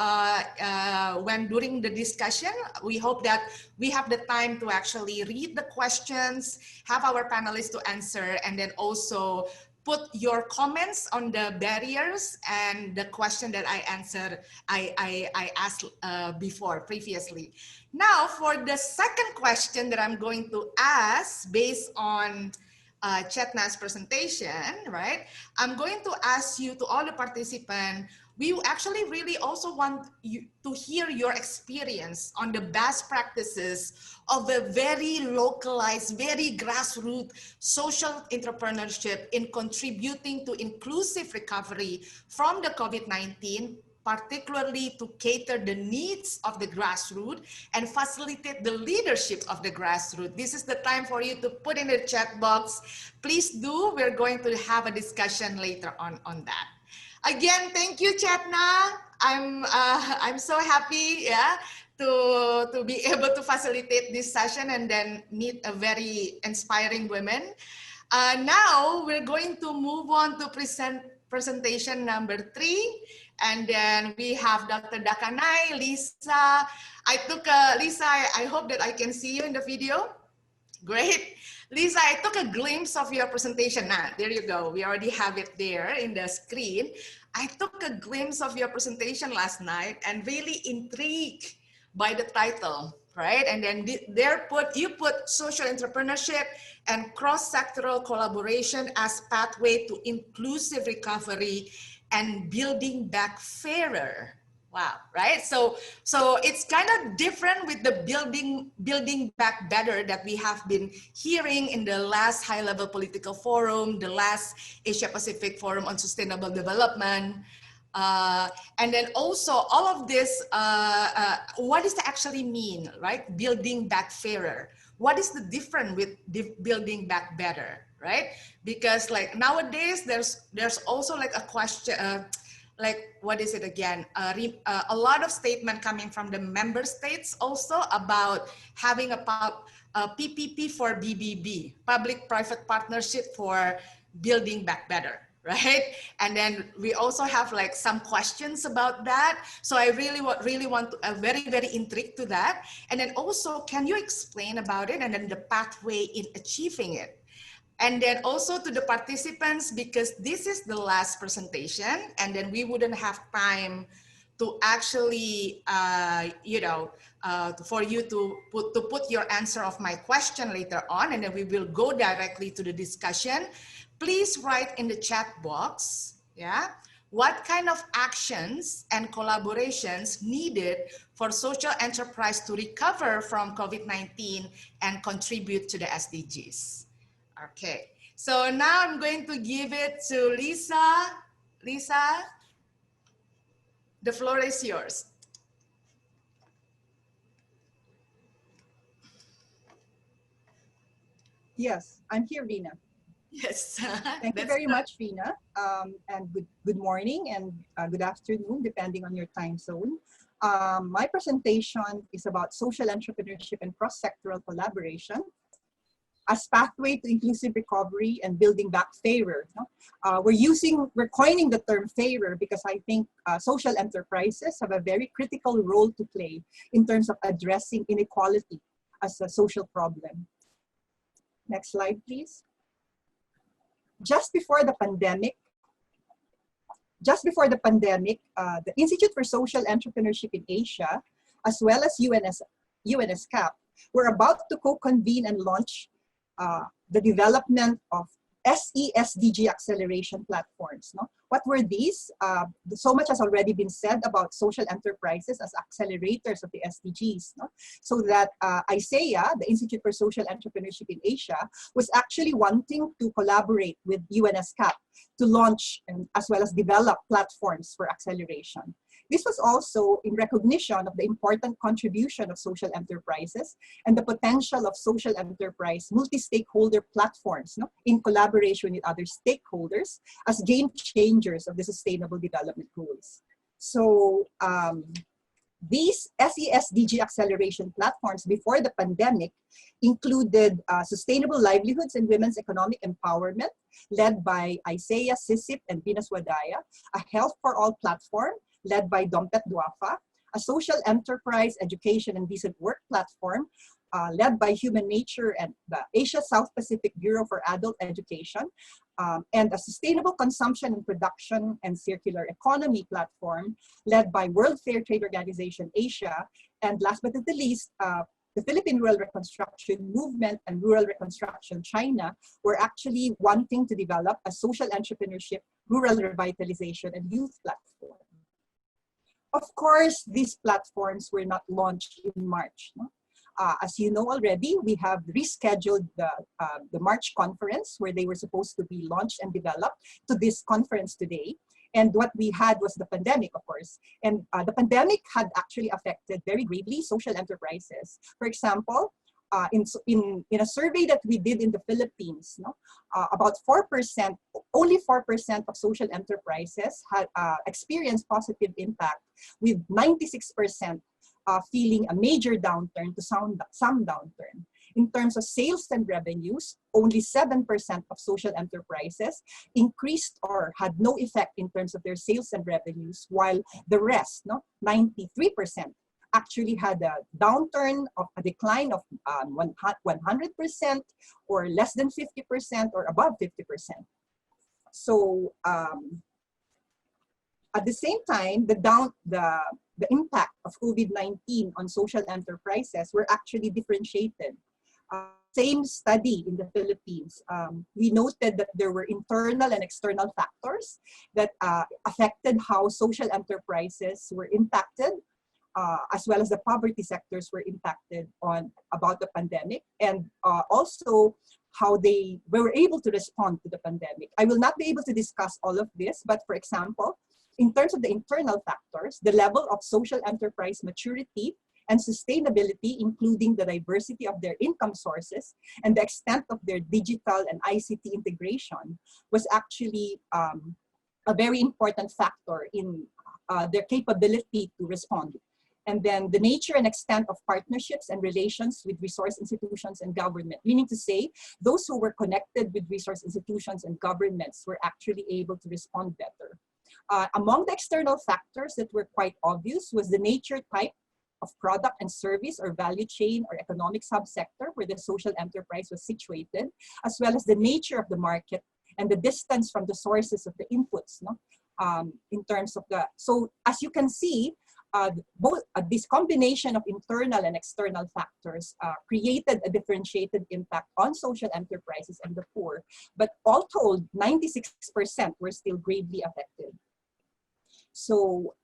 when during the discussion. We hope that we have the time to actually read the questions, have our panelists to answer, and then also put your comments on the barriers and the question that I answered, I asked previously. Now for the second question that I'm going to ask based on Chatna's presentation, right, I'm going to ask you, to all the participants, we actually really also want you to hear your experience on the best practices of a very localized, very grassroots social entrepreneurship in contributing to inclusive recovery from the COVID-19, particularly to cater the needs of the grassroots and facilitate the leadership of the grassroots. This is the time for you to put in the chat box. Please do. We're going to have a discussion later on that. Again, thank you, Chatna. I'm so happy, yeah, to be able to facilitate this session and then meet a very inspiring women. Now we're going to move on to presentation number 3. And then we have Dr. Dakanai, Lisa. Lisa, I hope that I can see you in the video. Great. Lisa, I took a glimpse of your presentation. Now, there you go. We already have it there in the screen. I took a glimpse of your presentation last night and really intrigued by the title, right? And then you put social entrepreneurship and cross-sectoral collaboration as pathway to inclusive recovery and building back fairer. Wow, right? So it's kind of different with the building back better that we have been hearing in the last high-level political forum, the last Asia-Pacific Forum on Sustainable Development. And then also all of this, what does that actually mean, right? Building back fairer. What is the difference with building back better, right? Because like nowadays, there's also like a question, like, what is it again? A lot of statement coming from the member states also about having a PPP for BBB, public-private partnership for building back better, right? And then we also have like some questions about that. So I really want to, very, very intrigued to that. And then also, can you explain about it and then the pathway in achieving it? And then also to the participants, because this is the last presentation, and then we wouldn't have time to actually, for you to put your answer of my question later on, and then we will go directly to the discussion. Please write in the chat box, yeah, what kind of actions and collaborations needed for social enterprise to recover from COVID-19 and contribute to the SDGs. Okay, so now I'm going to give it to Lisa. Lisa, the floor is yours. Yes, I'm here, Rina. Yes. Thank you very much, Rina. And good morning and good afternoon, depending on your time zone. My presentation is about social entrepreneurship and cross-sectoral collaboration as pathway to inclusive recovery and building back fairer. We're coining the term fairer because I think social enterprises have a very critical role to play in terms of addressing inequality as a social problem. Next slide, please. Just before the pandemic, the Institute for Social Entrepreneurship in Asia, as well as UNSCAP, were about to co-convene and launch the development of SDG acceleration platforms. What were these? So much has already been said about social enterprises as accelerators of the SDGs. So that ISEA, the Institute for Social Entrepreneurship in Asia, was actually wanting to collaborate with UNSCAP to launch and as well as develop platforms for acceleration. This was also in recognition of the important contribution of social enterprises and the potential of social enterprise multi-stakeholder platforms in collaboration with other stakeholders as game changers of the Sustainable Development Goals. So these SESDG acceleration platforms before the pandemic included sustainable livelihoods and women's economic empowerment led by ISEA, SISIP, and Pinas Wadaya, a health for all platform led by Dompet Duafa, a social enterprise education and decent work platform led by Human Nature and the Asia South Pacific Bureau for Adult Education, and a sustainable consumption and production and circular economy platform led by World Fair Trade Organization Asia, and last but not the least, the Philippine Rural Reconstruction Movement and Rural Reconstruction China were actually wanting to develop a social entrepreneurship, rural revitalization, and youth platform. Of course, these platforms were not launched in March. No? As you know already, we have rescheduled the March conference where they were supposed to be launched and developed to this conference today. And what we had was the pandemic, of course. And the pandemic had actually affected very gravely social enterprises. For example, in a survey that we did in the Philippines, no, about 4%, only 4% of social enterprises had experienced positive impact, with 96% feeling a major downturn to some downturn. In terms of sales and revenues, only 7% of social enterprises increased or had no effect in terms of their sales and revenues, while the rest, no, 93%, actually had a downturn of a decline of 100% or less than 50% or above 50%. So at the same time, the impact of COVID-19 on social enterprises were actually differentiated. Same study in the Philippines, we noted that there were internal and external factors that affected how social enterprises were impacted, as well as the poverty sectors were impacted about the pandemic, and also how they were able to respond to the pandemic. I will not be able to discuss all of this, but for example, in terms of the internal factors, the level of social enterprise maturity and sustainability, including the diversity of their income sources and the extent of their digital and ICT integration, was actually a very important factor in their capability to respond. And then the nature and extent of partnerships and relations with resource institutions and government, meaning to say, those who were connected with resource institutions and governments were actually able to respond better. Among the external factors that were quite obvious was the nature, type of product and service or value chain or economic subsector where the social enterprise was situated, as well as the nature of the market and the distance from the sources of the inputs, no? In terms of so as you can see, both this combination of internal and external factors created a differentiated impact on social enterprises and the poor, but all told, 96% were still gravely affected. So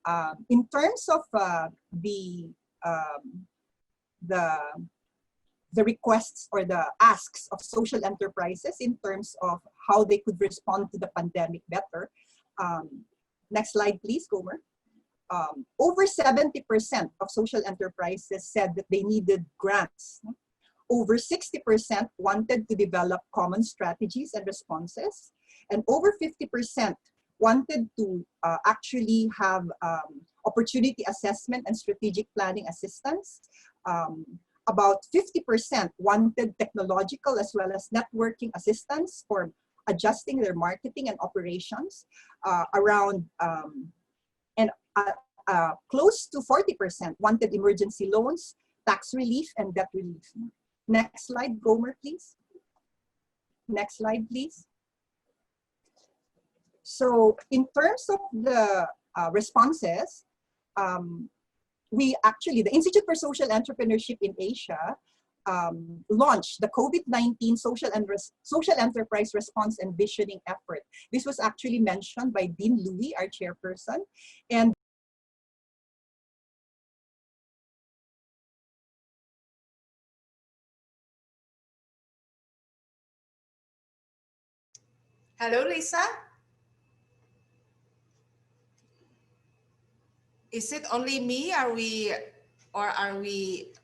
in terms of the requests or the asks of social enterprises in terms of how they could respond to the pandemic better. Next slide, please, Gomer. Over 70% of social enterprises said that they needed grants. Over 60% wanted to develop common strategies and responses. And over 50% wanted to actually have opportunity assessment and strategic planning assistance. About 50% wanted technological as well as networking assistance for adjusting their marketing and operations. Close to 40% wanted emergency loans, tax relief, and debt relief. Next slide, Gomer, please. Next slide, please. So in terms of the responses, the Institute for Social Entrepreneurship in Asia launched the COVID-19 Social Enterprise Response and Visioning Effort. This was actually mentioned by Dean Louis, our chairperson. And hello, Lisa? Is it only me? Are we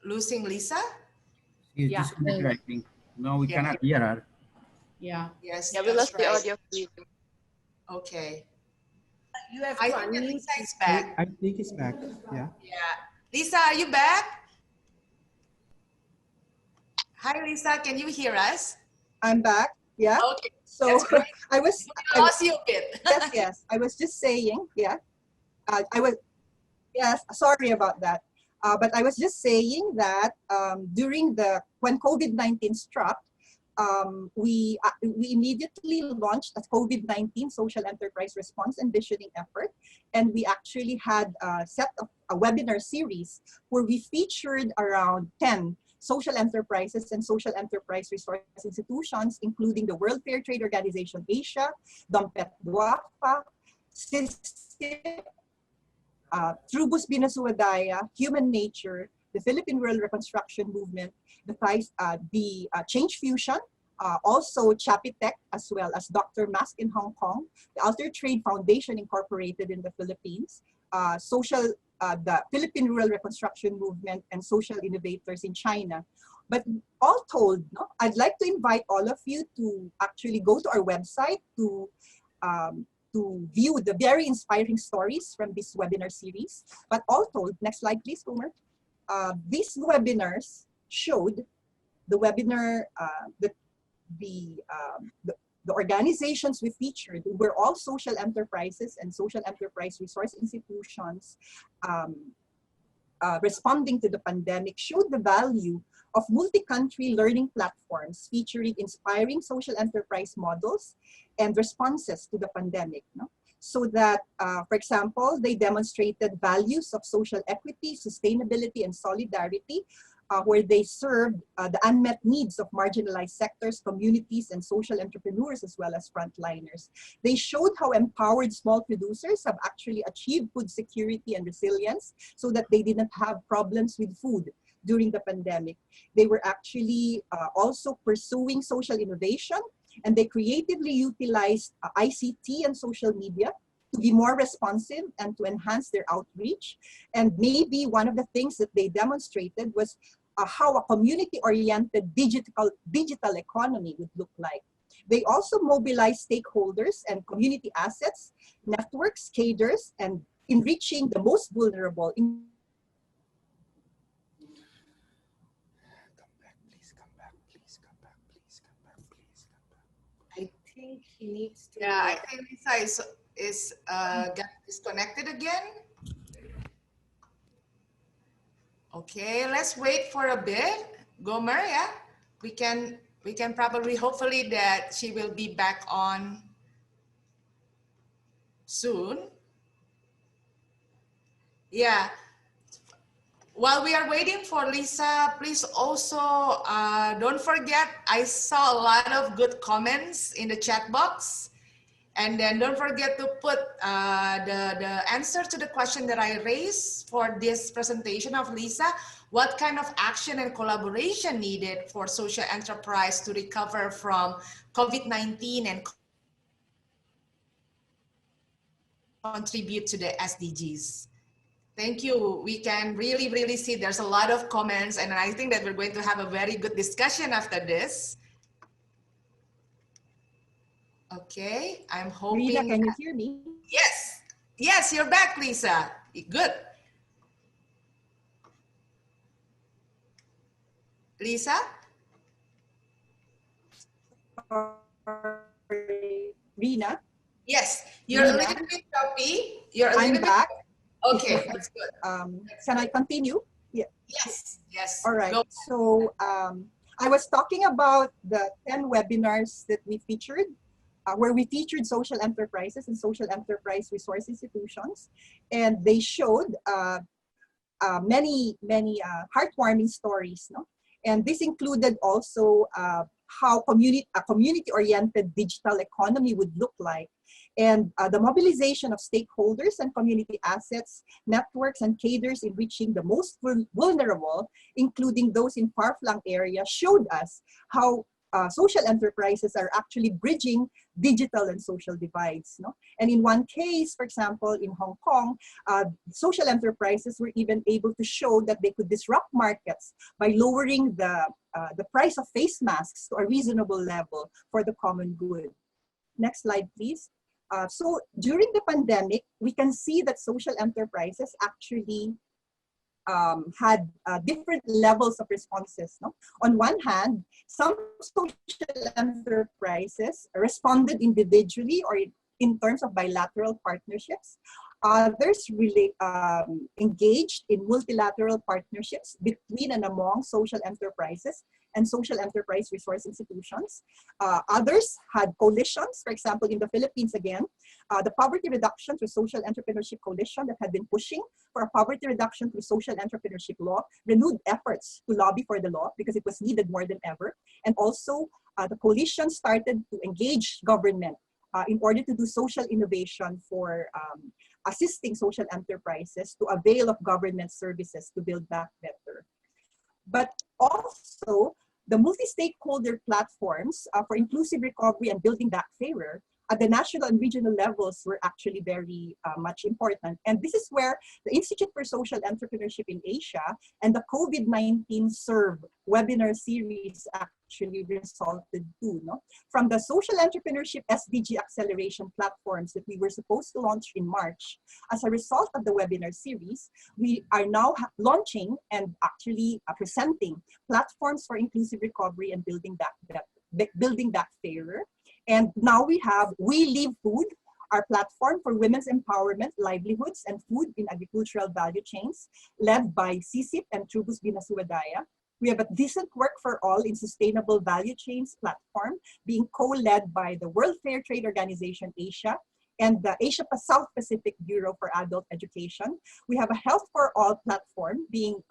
losing Lisa? She's Yeah. disconnected, I think. No, we Yeah. cannot hear her. Yeah. Yes, Yeah, we that's lost the right. audio. Okay. You have I to think that unmute. Lisa is back. I think it's back. Yeah. Yeah. Lisa, are you back? Hi, Lisa. Can you hear us? I'm back. Yeah. Okay. So That's great. I was. We lost you a bit. Yes. I was just saying. Yeah. Yes. Sorry about that. But I was just saying that when COVID-19 struck, we immediately launched a COVID-19 social enterprise response and visioning effort, and we actually had a webinar series where we featured around 10 social enterprises and social enterprise resource institutions, including the World Fair Trade Organization Asia, Dompet Duafa, SISTIP, Trubus Binasuadaya, Human Nature, the Philippine Rural Reconstruction Movement, the Change Fusion, also Chapitech, as well as Dr. Mask in Hong Kong, the Alter Trade Foundation Incorporated in the Philippines, the Philippine Rural Reconstruction Movement, and social innovators in China. But all told, no, I'd like to invite all of you to actually go to our website to view the very inspiring stories from this webinar series. But all told, next slide please, Homer. These webinars showed the webinar, the organizations we featured were all social enterprises and social enterprise resource institutions responding to the pandemic, showed the value of multi-country learning platforms featuring inspiring social enterprise models and responses to the pandemic. No? So that, for example, they demonstrated values of social equity, sustainability, and solidarity, where they served the unmet needs of marginalized sectors, communities, and social entrepreneurs, as well as frontliners. They showed how empowered small producers have actually achieved food security and resilience so that they didn't have problems with food during the pandemic. They were actually also pursuing social innovation, and they creatively utilized ICT and social media to be more responsive and to enhance their outreach. And maybe one of the things that they demonstrated was how a community-oriented digital economy would look like. They also mobilized stakeholders and community assets, networks, cadres, and enriching the most vulnerable. Come back, please come back, please come back, please come back, please come back. I think he needs to. Yeah, I think Lisa is got disconnected again. Okay, let's wait for a bit. Gomer, yeah, we can probably, hopefully that she will be back on soon. Yeah. While we are waiting for Lisa, please also don't forget, I saw a lot of good comments in the chat box. And then don't forget to put the answer to the question that I raised for this presentation of Lisa. What kind of action and collaboration needed for social enterprise to recover from COVID-19 and contribute to the SDGs? Thank you. We can really see there's a lot of comments, and I think that we're going to have a very good discussion after this. Okay, I'm hoping. Rita, can you hear me? Yes, yes, you're back, Lisa. Good. Lisa? Rina? Yes, you're a little bit choppy. I'm back. Okay, that's good. Can I continue? Yeah. Yes, yes. All right. Go. So I was talking about the 10 webinars that we featured, where we featured social enterprises and social enterprise resource institutions, and they showed many heartwarming stories. No? And this included also how a community-oriented digital economy would look like, and the mobilization of stakeholders and community assets, networks, and cadres in reaching the most vulnerable, including those in far-flung areas, showed us how social enterprises are actually bridging digital and social divides. No? And in one case, for example, in Hong Kong, social enterprises were even able to show that they could disrupt markets by lowering the price of face masks to a reasonable level for the common good. Next slide, please. So during the pandemic, we can see that social enterprises actually had different levels of responses. No? On one hand, some social enterprises responded individually or in terms of bilateral partnerships. Others really engaged in multilateral partnerships between and among social enterprises and social enterprise resource institutions. Others had coalitions, for example, in the Philippines again, the Poverty Reduction through Social Entrepreneurship Coalition that had been pushing for a poverty reduction through social entrepreneurship law, renewed efforts to lobby for the law because it was needed more than ever. And also the coalition started to engage government in order to do social innovation for assisting social enterprises to avail of government services to build back better. But also, the multi-stakeholder platforms for inclusive recovery and building back fairer at the national and regional levels were actually very much important. And this is where the Institute for Social Entrepreneurship in Asia and the COVID-19 Serve webinar series actually resulted to, no? From the social entrepreneurship SDG acceleration platforms that we were supposed to launch in March, as a result of the webinar series, we are now launching and actually presenting platforms for inclusive recovery and building back fairer. And now we have We Live Food, our platform for women's empowerment, livelihoods, and food in agricultural value chains, led by CSIP and Trubus Binasuwadaya. We have a Decent Work for All in Sustainable Value Chains platform being co-led by the World Fair Trade Organization Asia and the Asia South Pacific Bureau for Adult Education. We have a Health for All platform being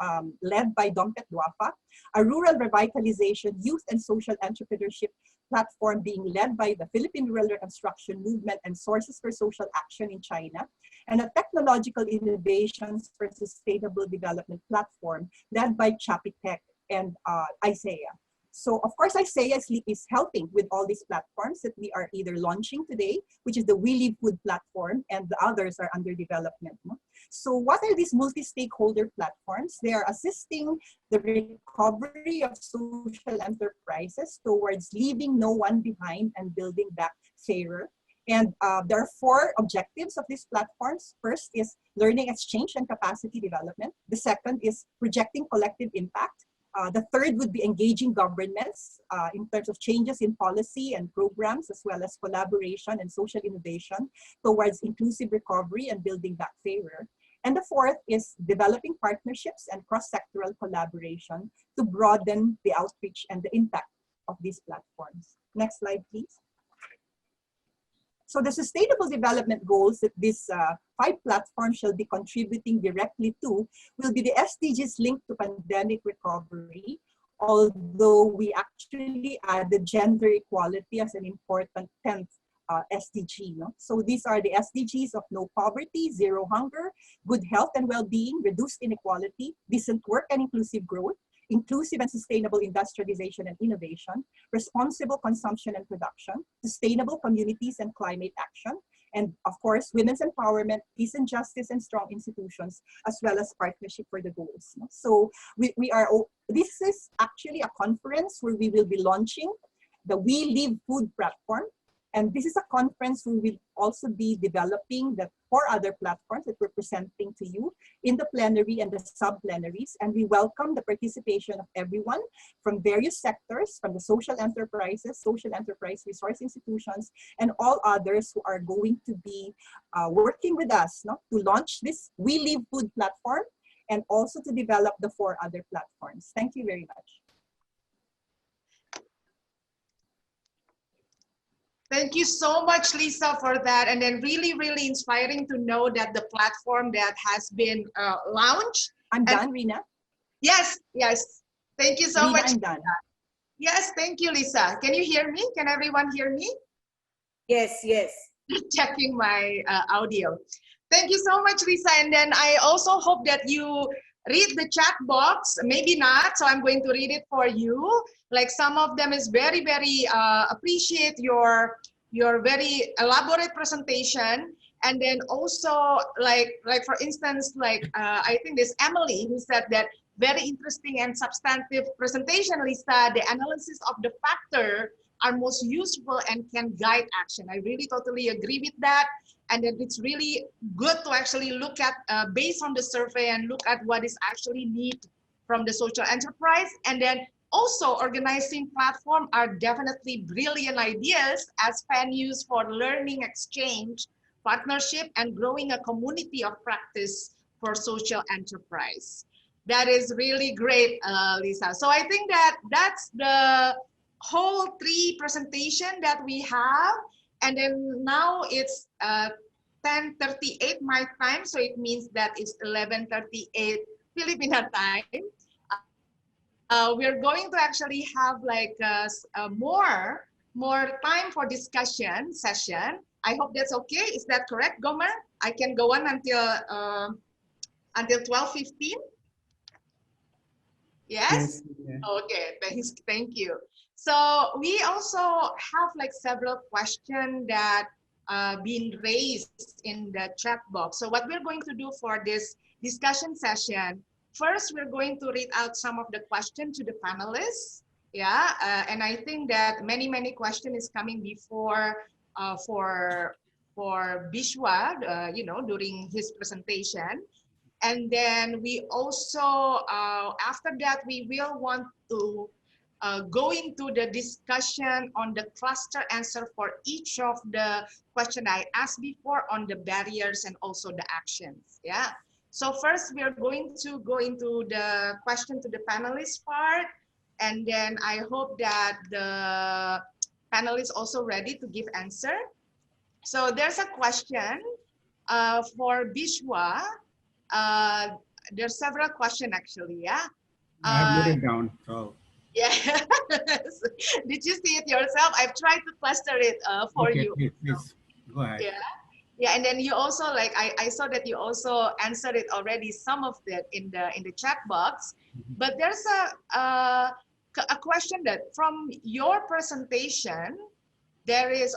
led by Dompet Duafa, a Rural Revitalization, Youth and Social Entrepreneurship platform being led by the Philippine Rural Reconstruction Movement and Sources for Social Action in China, and a Technological Innovations for Sustainable Development platform led by Chapitech and Isaiah. So of course, Isaiah is helping with all these platforms that we are either launching today, which is the We Live Food platform, and the others are under development. No? So what are these multi-stakeholder platforms? They are assisting the recovery of social enterprises towards leaving no one behind and building back fairer. And there are 4 objectives of these platforms. First is learning exchange and capacity development. The second is projecting collective impact. The third would be engaging governments in terms of changes in policy and programs, as well as collaboration and social innovation towards inclusive recovery and building back fairer. And the fourth is developing partnerships and cross-sectoral collaboration to broaden the outreach and the impact of these platforms. Next slide, please. So the sustainable development goals that these 5 platforms shall be contributing directly to will be the SDGs linked to pandemic recovery, although we actually added gender equality as an important 10th SDG. No? So these are the SDGs of no poverty, zero hunger, good health and well-being, reduced inequality, decent work and inclusive growth, inclusive and sustainable industrialization and innovation, responsible consumption and production, sustainable communities and climate action, and of course, women's empowerment, peace and justice, and strong institutions, as well as partnership for the goals. So this is actually a conference where we will be launching the We Live Food platform. And this is a conference where we will also be developing the 4 other platforms that we're presenting to you in the plenary and the sub-plenaries. And we welcome the participation of everyone from various sectors, from the social enterprises, social enterprise resource institutions, and all others who are going to be working with us to launch this We Live Food platform and also to develop the 4 other platforms. Thank you very much. Thank you so much, Lisa, for that. And then really, really inspiring to know that the platform that has been launched. I'm done, Rina. Yes, yes. Thank you so Rina, much. I'm done. Yes, thank you, Lisa. Can you hear me? Can everyone hear me? Yes, yes. Checking my audio. Thank you so much, Lisa. And then I also hope that you read the chat box. Maybe not, so I'm going to read it for you. Like some of them is very, very appreciate your very elaborate presentation. And then also like for instance, like I think this Emily who said that very interesting and substantive presentation, Lisa. The analysis of the factor are most useful and can guide action. I really totally agree with that. And then it's really good to actually look at, based on the survey, and look at what is actually need from the social enterprise. And then also organizing platform are definitely brilliant ideas as venues for learning exchange, partnership, and growing a community of practice for social enterprise. That is really great, Lisa. So I think that that's the whole 3 presentation that we have. And then now it's 10:38 my time. So it means that it's 11:38 Filipino time. We're going to actually have like more time for discussion session. I hope that's okay. Is that correct, Gomer? I can go on until 12:15. Yes? Okay, thank you. So we also have like several questions that been raised in the chat box. So what we're going to do for this discussion session, first we're going to read out some of the questions to the panelists. Yeah, and I think that many questions is coming before for Bishwa, you know, during his presentation. And then we also, after that, we will want to go into the discussion on the cluster answer for each of the question I asked before on the barriers and also the actions. Yeah. So first, we're going to go into the question to the panelists part. And then I hope that the panelists also ready to give answer. So there's a question for Bishwa. There's several questions actually, yeah. I have it down, so. Yeah. Did you see it yourself? I've tried to cluster it for okay, you. Please, go ahead. Yeah. Yeah, and then you also like I saw that you also answered it already, some of it in the chat box. But there's a question that from your presentation, there's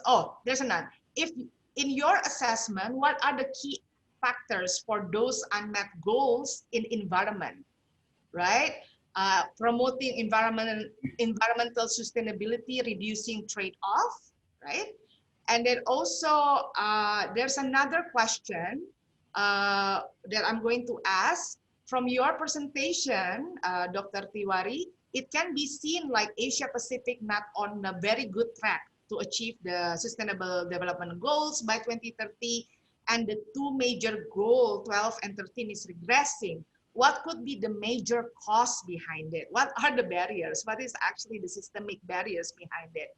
another. If in your assessment, what are the key factors for those unmet goals in environment, right? Promoting environmental sustainability, reducing trade-off, right? And then also, there's another question that I'm going to ask. From your presentation, Dr. Tiwari, it can be seen like Asia Pacific not on a very good track to achieve the Sustainable Development Goals by 2030. And the 2 major goals, 12 and 13, is regressing. What could be the major cause behind it? What are the barriers? What is actually the systemic barriers behind it?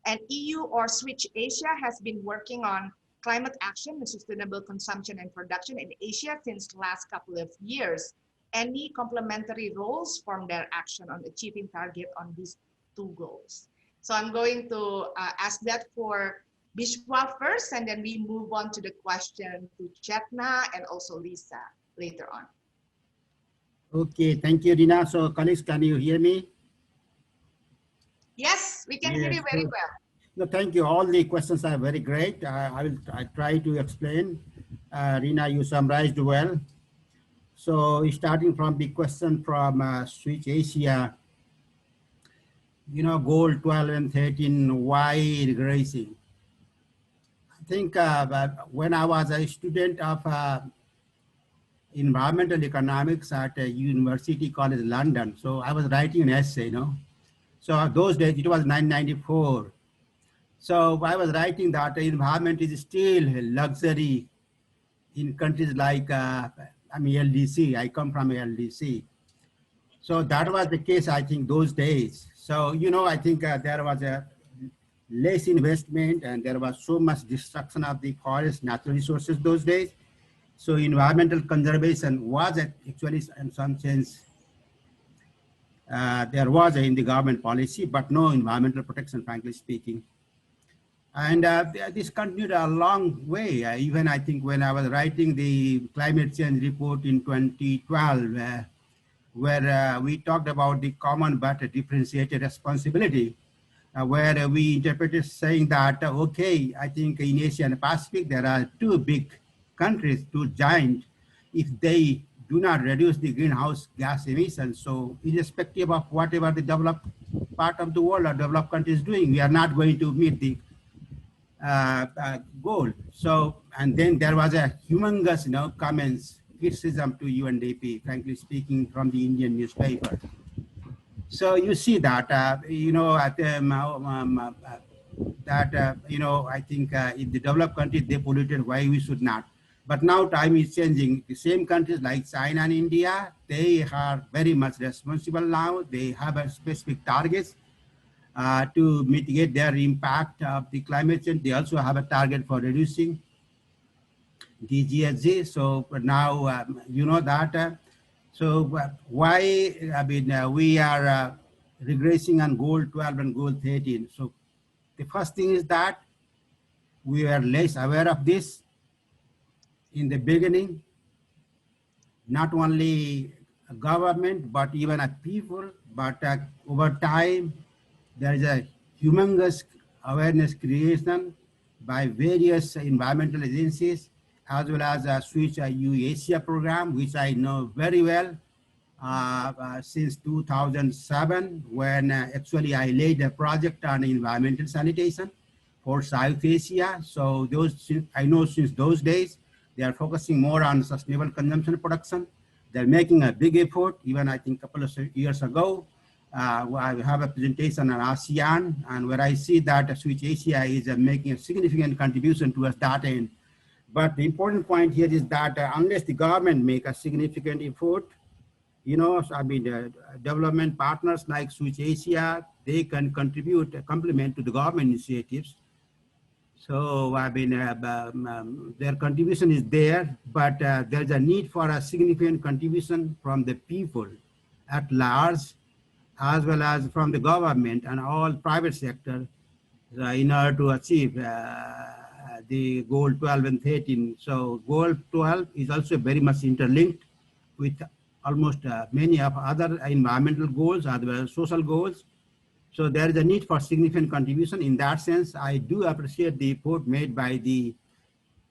And EU or Switch Asia has been working on climate action and sustainable consumption and production in Asia since the last couple of years. Any complementary roles from their action on achieving target on these 2 goals? So I'm going to ask that for Bishwa first, and then we move on to the question to Chatna and also Lisa later on. Okay, thank you, Rina. So colleagues, can you hear me? Yes, we can hear you very well. No, thank you. All the questions are very great. I try to explain. Rina, you summarized well. So starting from the question from Switch Asia, you know, goal 12 and 13, why regressing? I think when I was a student of environmental economics at University College London, so I was writing an essay, you know. So those days, it was 1994. So I was writing that the environment is still a luxury in countries like, I'm LDC, I come from LDC. So that was the case, I think, those days. So, you know, I think there was a less investment and there was so much destruction of the forest, natural resources those days. So environmental conservation was actually in some sense, there was in the government policy, but no environmental protection, frankly speaking. And this continued a long way. Even I think when I was writing the climate change report in 2012, where we talked about the common but differentiated responsibility, where we interpreted saying that, okay, I think in Asia and Pacific, there are 2 big countries, 2 giants, if they do not reduce the greenhouse gas emissions. So irrespective of whatever the developed part of the world or developed countries doing, we are not going to meet the goal. So, and then there was a humongous, you know, comments, criticism to UNDP, frankly speaking, from the Indian newspaper. So you see that, you know, at you know, I think in the developed countries, they polluted, why we should not. But now time is changing. The same countries like China and India, they are very much responsible now. They have a specific targets to mitigate their impact of the climate change. They also have a target for reducing DGSG. So now you know that. Why, I mean, we are regressing on goal 12 and goal 13. So the first thing is that we are less aware of this in the beginning. Not only a government, but even a people, but over time, there is a humongous awareness creation by various environmental agencies, as well as a Switch Asia program, which I know very well since 2007, when actually I laid a project on environmental sanitation for South Asia. So those, I know since those days, they are focusing more on sustainable consumption production. They're making a big effort. Even I think a couple of years ago, I have a presentation on ASEAN, and where I see that Switch Asia is making a significant contribution towards that end. But the important point here is that unless the government make a significant effort, you know, I mean, development partners like Switch Asia, they can contribute a complement to the government initiatives. So, I mean, their contribution is there, but there's a need for a significant contribution from the people at large, as well as from the government and all private sector in order to achieve the goal 12 and 13. So goal 12 is also very much interlinked with almost many of other environmental goals, as well as social goals. So there is a need for significant contribution. In that sense, I do appreciate the effort made by the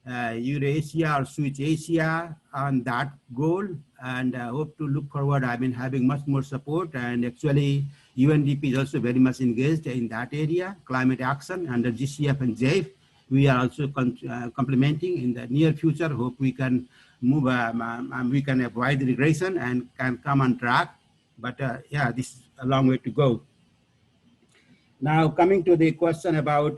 Eurasia or Switch Asia on that goal, and hope to look forward. I've been having much more support, and actually UNDP is also very much engaged in that area, climate action under GCF and JAIF. We are also complementing in the near future. Hope we can move, we can avoid the regression and can come on track. But yeah, this is a long way to go. Now, coming to the question about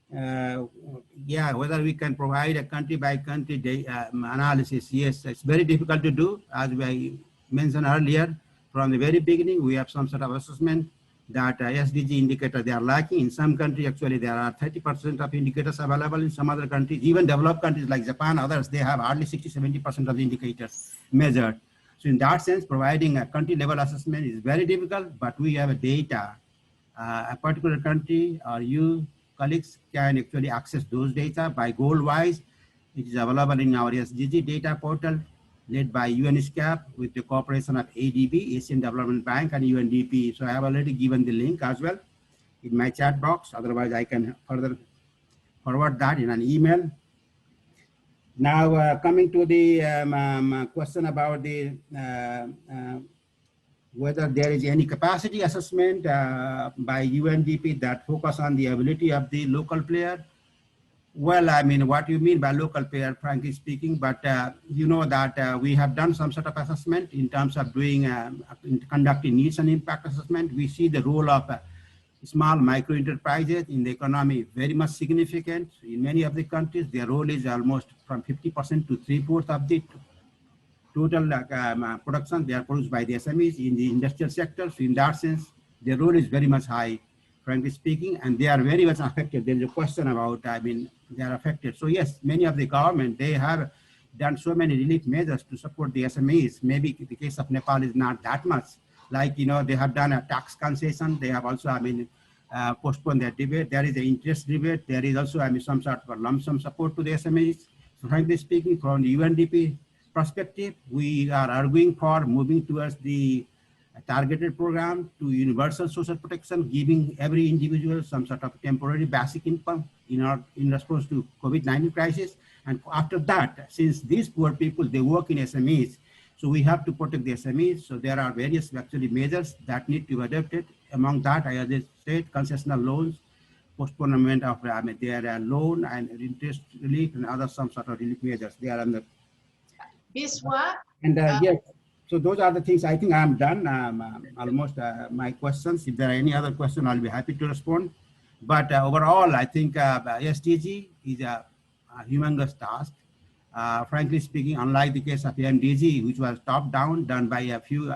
whether we can provide a country-by-country analysis. Yes, it's very difficult to do. As I mentioned earlier, from the very beginning, we have some sort of assessment that SDG indicators, they are lacking. In some countries, actually, there are 30% of indicators available. In some other countries, even developed countries like Japan, others, they have hardly 60-70% of the indicators measured. So in that sense, providing a country-level assessment is very difficult, but we have a data. A particular country or you colleagues can actually access those data by goal-wise. It is available in our SDG data portal led by UNSCAP with the cooperation of ADB, Asian Development Bank, and UNDP. So I have already given the link as well in my chat box. Otherwise, I can further forward that in an email. Now, coming to the question about the whether there is any capacity assessment by UNDP that focus on the ability of the local player. Well, I mean, what you mean by local player, frankly speaking, but you know that we have done some sort of assessment in terms of doing, conducting needs and impact assessment. We see the role of small micro enterprises in the economy very much significant. In many of the countries, their role is almost from 50% to 3/4 of the total production. They are produced by the SMEs in the industrial sector. So in that sense, their role is very much high, frankly speaking, and they are very much affected. There is a question about, I mean, they are affected. So yes, many of the government, they have done so many relief measures to support the SMEs. Maybe the case of Nepal is not that much. Like, you know, they have done a tax concession. They have also, I mean, postponed their debate. There is an interest rebate. There is also, I mean, some sort of a lump sum support to the SMEs. So frankly speaking, from the UNDP perspective, we are arguing for moving towards the targeted program to universal social protection, giving every individual some sort of temporary basic income in response to COVID-19 crisis. And after that, since these poor people, they work in SMEs, so we have to protect the SMEs. So there are various actually measures that need to be adopted. Among that, I just said concessional loans, postponement of their loan and interest relief and other some sort of relief measures. They are under. Biswa. And yes, so those are the things. I think I'm done. Almost my questions. If there are any other questions, I'll be happy to respond. But overall, I think SDG is humongous task. Frankly speaking, unlike the case of MDG, which was top-down, done by a few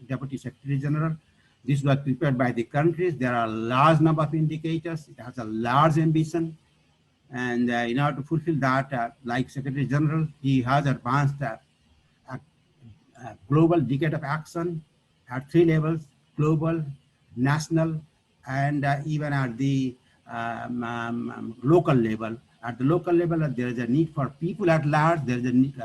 Deputy Secretary General, this was prepared by the countries. There are a large number of indicators. It has a large ambition. And in order to fulfill that, like Secretary General, he has advanced a global decade of action at 3 levels: global, national, and even at the local level. At the local level, there is a need for people at large. There is a need,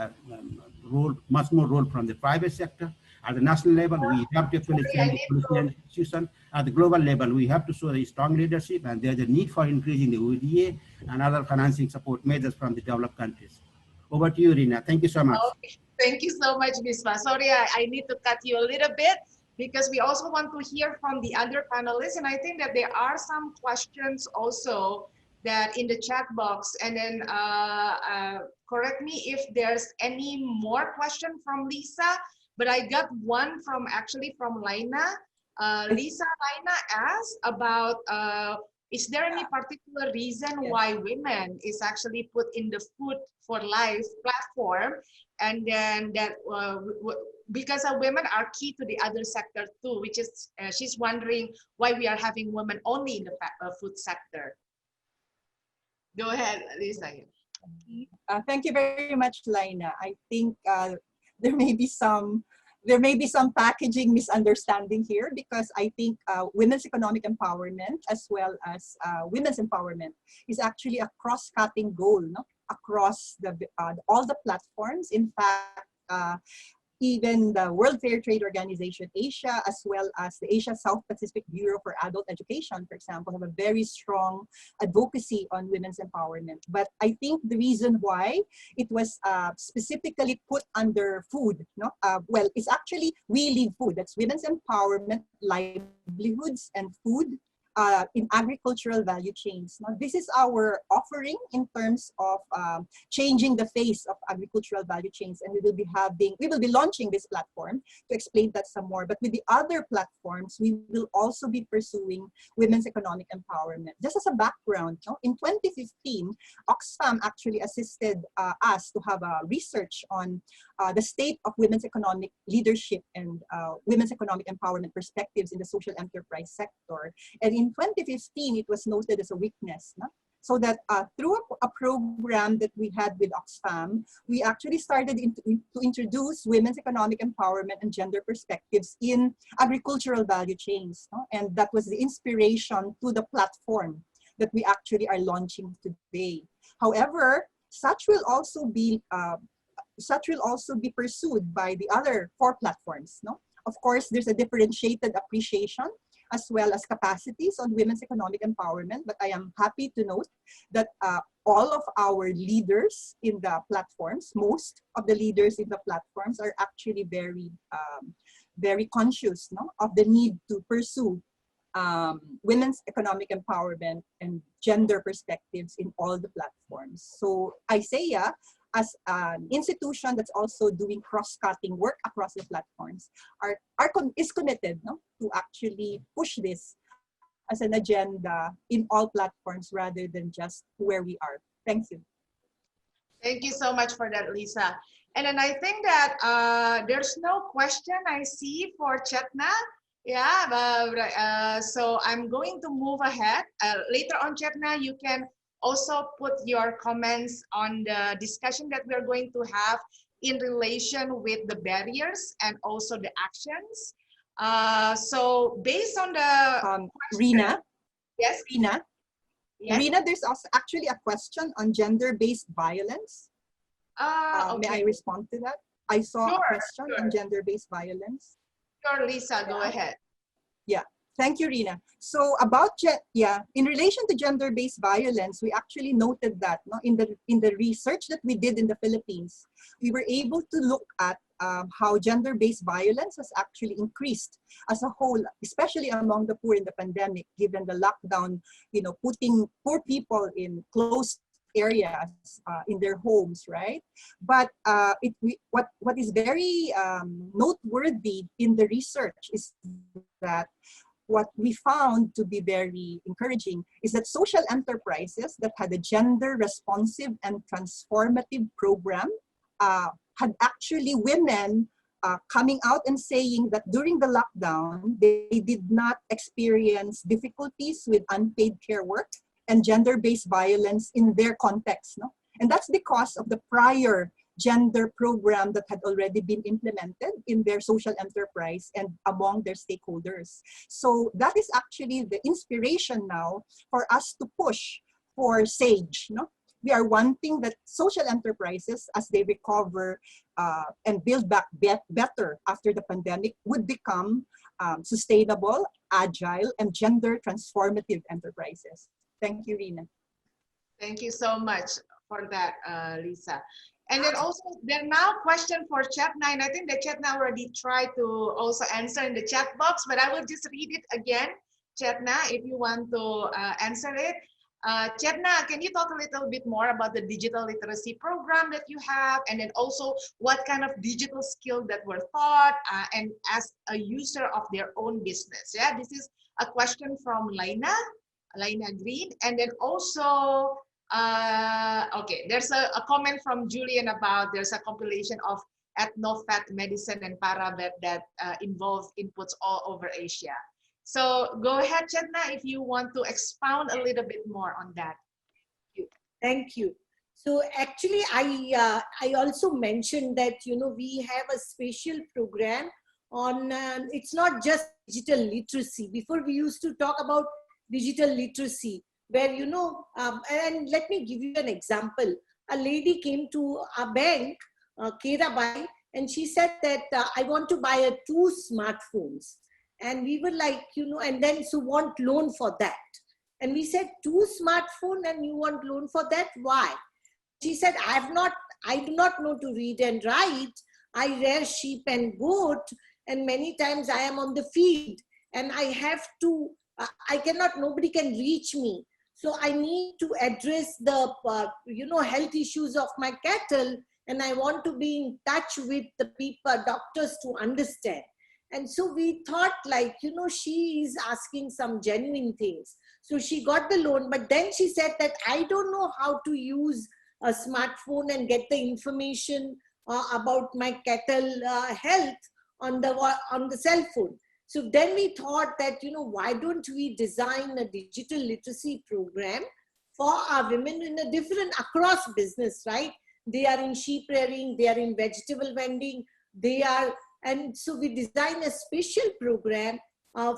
much more role from the private sector. At the national level, we have to actually change the policy and institution. At the global level, we have to show a strong leadership, and there's a need for increasing the ODA and other financing support measures from the developed countries. Over to you, Rina. Thank you so much. Okay. Thank you so much, Bisma. Sorry, I need to cut you a little bit because we also want to hear from the other panelists. And I think that there are some questions also that in the chat box. And then correct me if there's any more question from Lisa, but I got one from Laina. Laina asked about, is there any particular reason why women is actually put in the Food for Life platform? And then that because women are key to the other sector too, which is she's wondering why we are having women only in the food sector. Go ahead, Lisa. Thank you very much, Laina. I think there may be some packaging misunderstanding here, because I think women's economic empowerment as well as women's empowerment is actually a cross-cutting goal, no? Across all the platforms. In fact, even the World Fair Trade Organization Asia, as well as the Asia South Pacific Bureau for Adult Education, for example, have a very strong advocacy on women's empowerment. But I think the reason why it was specifically put under food, no? Well, it's actually We Lead Food. That's women's empowerment, livelihoods, and food in agricultural value chains. Now, this is our offering in terms of changing the face of agricultural value chains, and we will be launching this platform to explain that some more. But with the other platforms, we will also be pursuing women's economic empowerment. Just as a background, no? In 2015, Oxfam actually assisted us to have a research on the state of women's economic leadership and women's economic empowerment perspectives in the social enterprise sector. And in 2015, it was noted as a weakness. No? So that through a program that we had with Oxfam, we actually started to introduce women's economic empowerment and gender perspectives in agricultural value chains. No? And that was the inspiration to the platform that we actually are launching today. However, such will also be pursued by the other 4 platforms. No? Of course, there's a differentiated appreciation as well as capacities on women's economic empowerment. But I am happy to note that all of our leaders in the platforms, most of the leaders in the platforms are actually very, very conscious, no, of the need to pursue women's economic empowerment and gender perspectives in all the platforms. So ISEA, as an institution that's also doing cross-cutting work across the platforms, is committed, no, to actually push this as an agenda in all platforms rather than just where we are. Thank you. Thank you so much for that, Lisa. And then I think that there's no question I see for Chatna. Yeah, so I'm going to move ahead. Later on, Chatna, you can also put your comments on the discussion that we're going to have in relation with the barriers and also the actions. So based on the Rina. Yes, Rina. Yes. Rina, there's also actually a question on gender-based violence. Okay. May I respond to that? I saw a question on gender-based violence. Sure, Lisa, go ahead. Yeah. Thank you, Rina. So about in relation to gender-based violence, we actually noted that, no, in the research that we did in the Philippines, we were able to look at how gender-based violence has actually increased as a whole, especially among the poor in the pandemic, given the lockdown, you know, putting poor people in closed areas in their homes, right? But what is very noteworthy in the research is that what we found to be very encouraging is that social enterprises that had a gender responsive and transformative program had actually women coming out and saying that during the lockdown, they did not experience difficulties with unpaid care work and gender-based violence in their context. No? And that's because of the prior gender program that had already been implemented in their social enterprise and among their stakeholders. So that is actually the inspiration now for us to push for SAGE. No? We are wanting that social enterprises, as they recover and build back better after the pandemic, would become sustainable, agile, and gender transformative enterprises. Thank you, Rina. Thank you so much for that, Lisa. And then also, there are now question for Chatna, and I think that Chatna already tried to also answer in the chat box, but I will just read it again. Chatna, if you want to answer it. Chatna, can you talk a little bit more about the digital literacy program that you have, and then also what kind of digital skill that were taught and as a user of their own business? Yeah, this is a question from Laina Green, and then also, okay, there's a comment from Julian about there's a compilation of ethno-fat medicine and paravet that involve inputs all over Asia. So go ahead, Chatna, if you want to expound a little bit more on that. Thank you. So actually, I also mentioned that, you know, we have a special program on, it's not just digital literacy. Before we used to talk about digital literacy, where, you know, and let me give you an example. A lady came to a bank, Kerabai, and she said that I want to buy 2 smartphones. And we were like, you know, and then so want loan for that. And we said, 2 smartphone and you want loan for that? Why? She said, I do not know to read and write. I rear sheep and goat, and many times I am on the field and I have to, nobody can reach me. So I need to address the, you know, health issues of my cattle, and I want to be in touch with the people, doctors, to understand. And so we thought, like, you know, she is asking some genuine things. So she got the loan, but then she said that I don't know how to use a smartphone and get the information about my cattle health on the cell phone. So then we thought that, you know, why don't we design a digital literacy program for our women in a different, across business, right? They are in sheep rearing, they are in vegetable vending, they are, and so we design a special program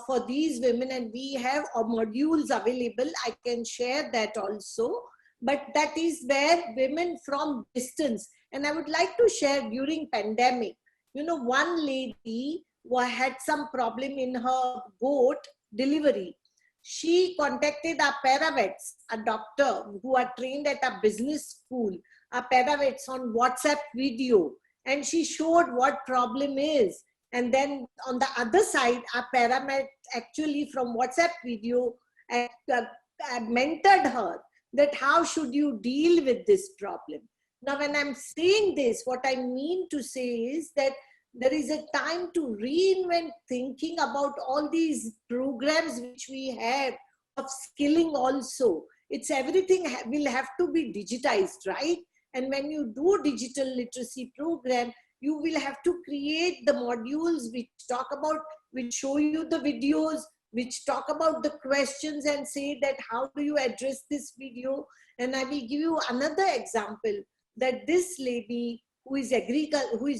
for these women, and we have modules available. I can share that also, but that is where women from distance, and I would like to share during pandemic, you know, one lady who had some problem in her goat delivery. She contacted our paravets, a doctor who are trained at a business school, our paravets on WhatsApp video, and she showed what problem is. And then on the other side, our paramet actually from WhatsApp video mentored her that how should you deal with this problem. Now, when I'm saying this, what I mean to say is that there is a time to reinvent thinking about all these programs which we have of skilling also. It's everything will have to be digitized, right? And when you do digital literacy program, you will have to create the modules which talk about, which show you the videos, which talk about the questions and say that how do you address this video. And I will give you another example that this lady who is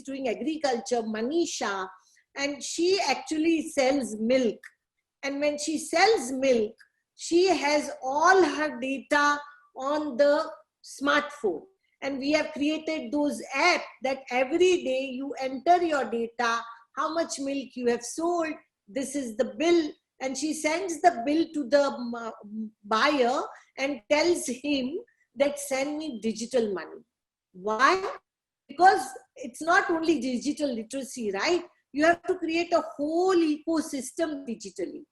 doing agriculture, Manisha, and she actually sells milk. And when she sells milk, she has all her data on the smartphone. And we have created those apps that every day you enter your data, how much milk you have sold, this is the bill, and she sends the bill to the buyer and tells him that send me digital money. Why? Because it's not only digital literacy, right? You have to create a whole ecosystem digitally.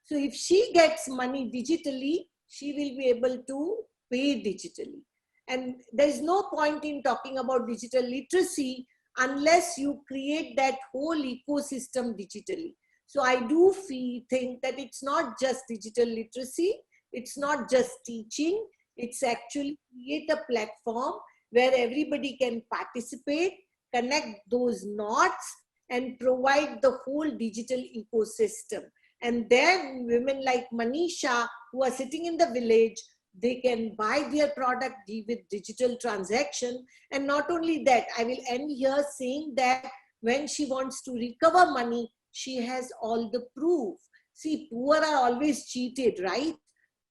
So if she gets money digitally, she will be able to pay digitally. And there's no point in talking about digital literacy unless you create that whole ecosystem digitally. So I do think that it's not just digital literacy, it's not just teaching, it's actually create a platform where everybody can participate, connect those knots, and provide the whole digital ecosystem. And then women like Manisha, who are sitting in the village, they can buy their product with digital transaction. And not only that, I will end here saying that when she wants to recover money, she has all the proof. See, poor are always cheated, right?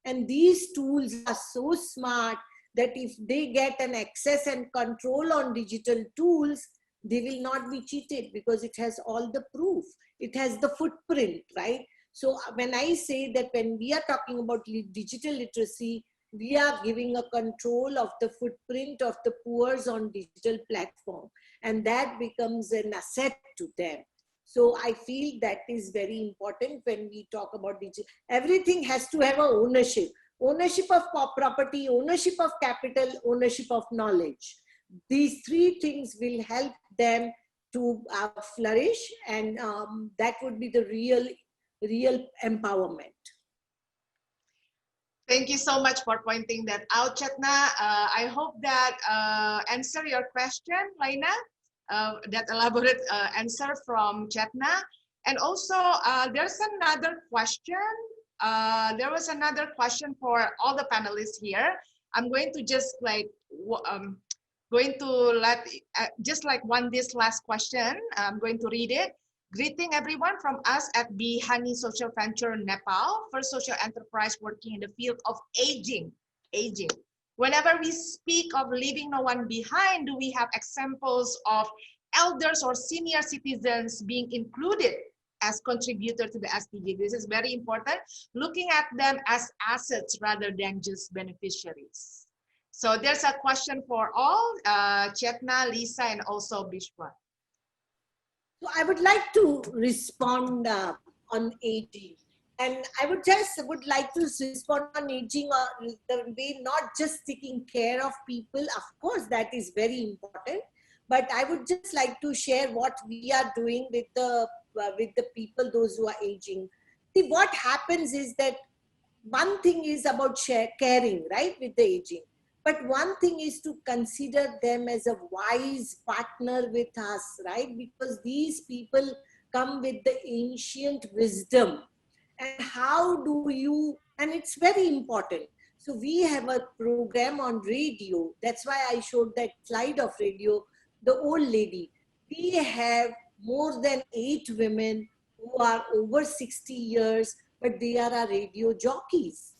And these tools are so smart that if they get an access and control on digital tools, they will not be cheated because it has all the proof. It has the footprint, right? So when I say that when we are talking about digital literacy, we are giving a control of the footprint of the poor on digital platform, and that becomes an asset to them. So I feel that is very important when we talk about digital. Everything has to have a ownership. Ownership of property, ownership of capital, ownership of knowledge. These three things will help them to flourish, and that would be the real empowerment. Thank you so much for pointing that out, Chatna. I hope that answer your question, Laina, that elaborate answer from Chatna. And also, there's another question. There was another question for all the panelists here. I'm going to just like, going to let, just like this last question, I'm going to read it. Greeting everyone from us at Bihani Social Venture Nepal, first social enterprise working in the field of aging. Whenever we speak of leaving no one behind, do we have examples of elders or senior citizens being included as contributors to the SDG? This is very important, looking at them as assets rather than just beneficiaries. So there's a question for all, Chetna, Lisa, and also Bishwa. So I would like to respond on aging. And I would like to respond on aging or the way not just taking care of people. Of course, that is very important. But I would just like to share what we are doing with the people, those who are aging. See, what happens is that one thing is about caring, right, with the aging. But one thing is to consider them as a wise partner with us, right? Because these people come with the ancient wisdom. And how do you, and it's very important. So we have a program on radio. That's why I showed that slide of radio, the old lady. We have more than 8 women who are over 60 years, but they are our radio jockeys.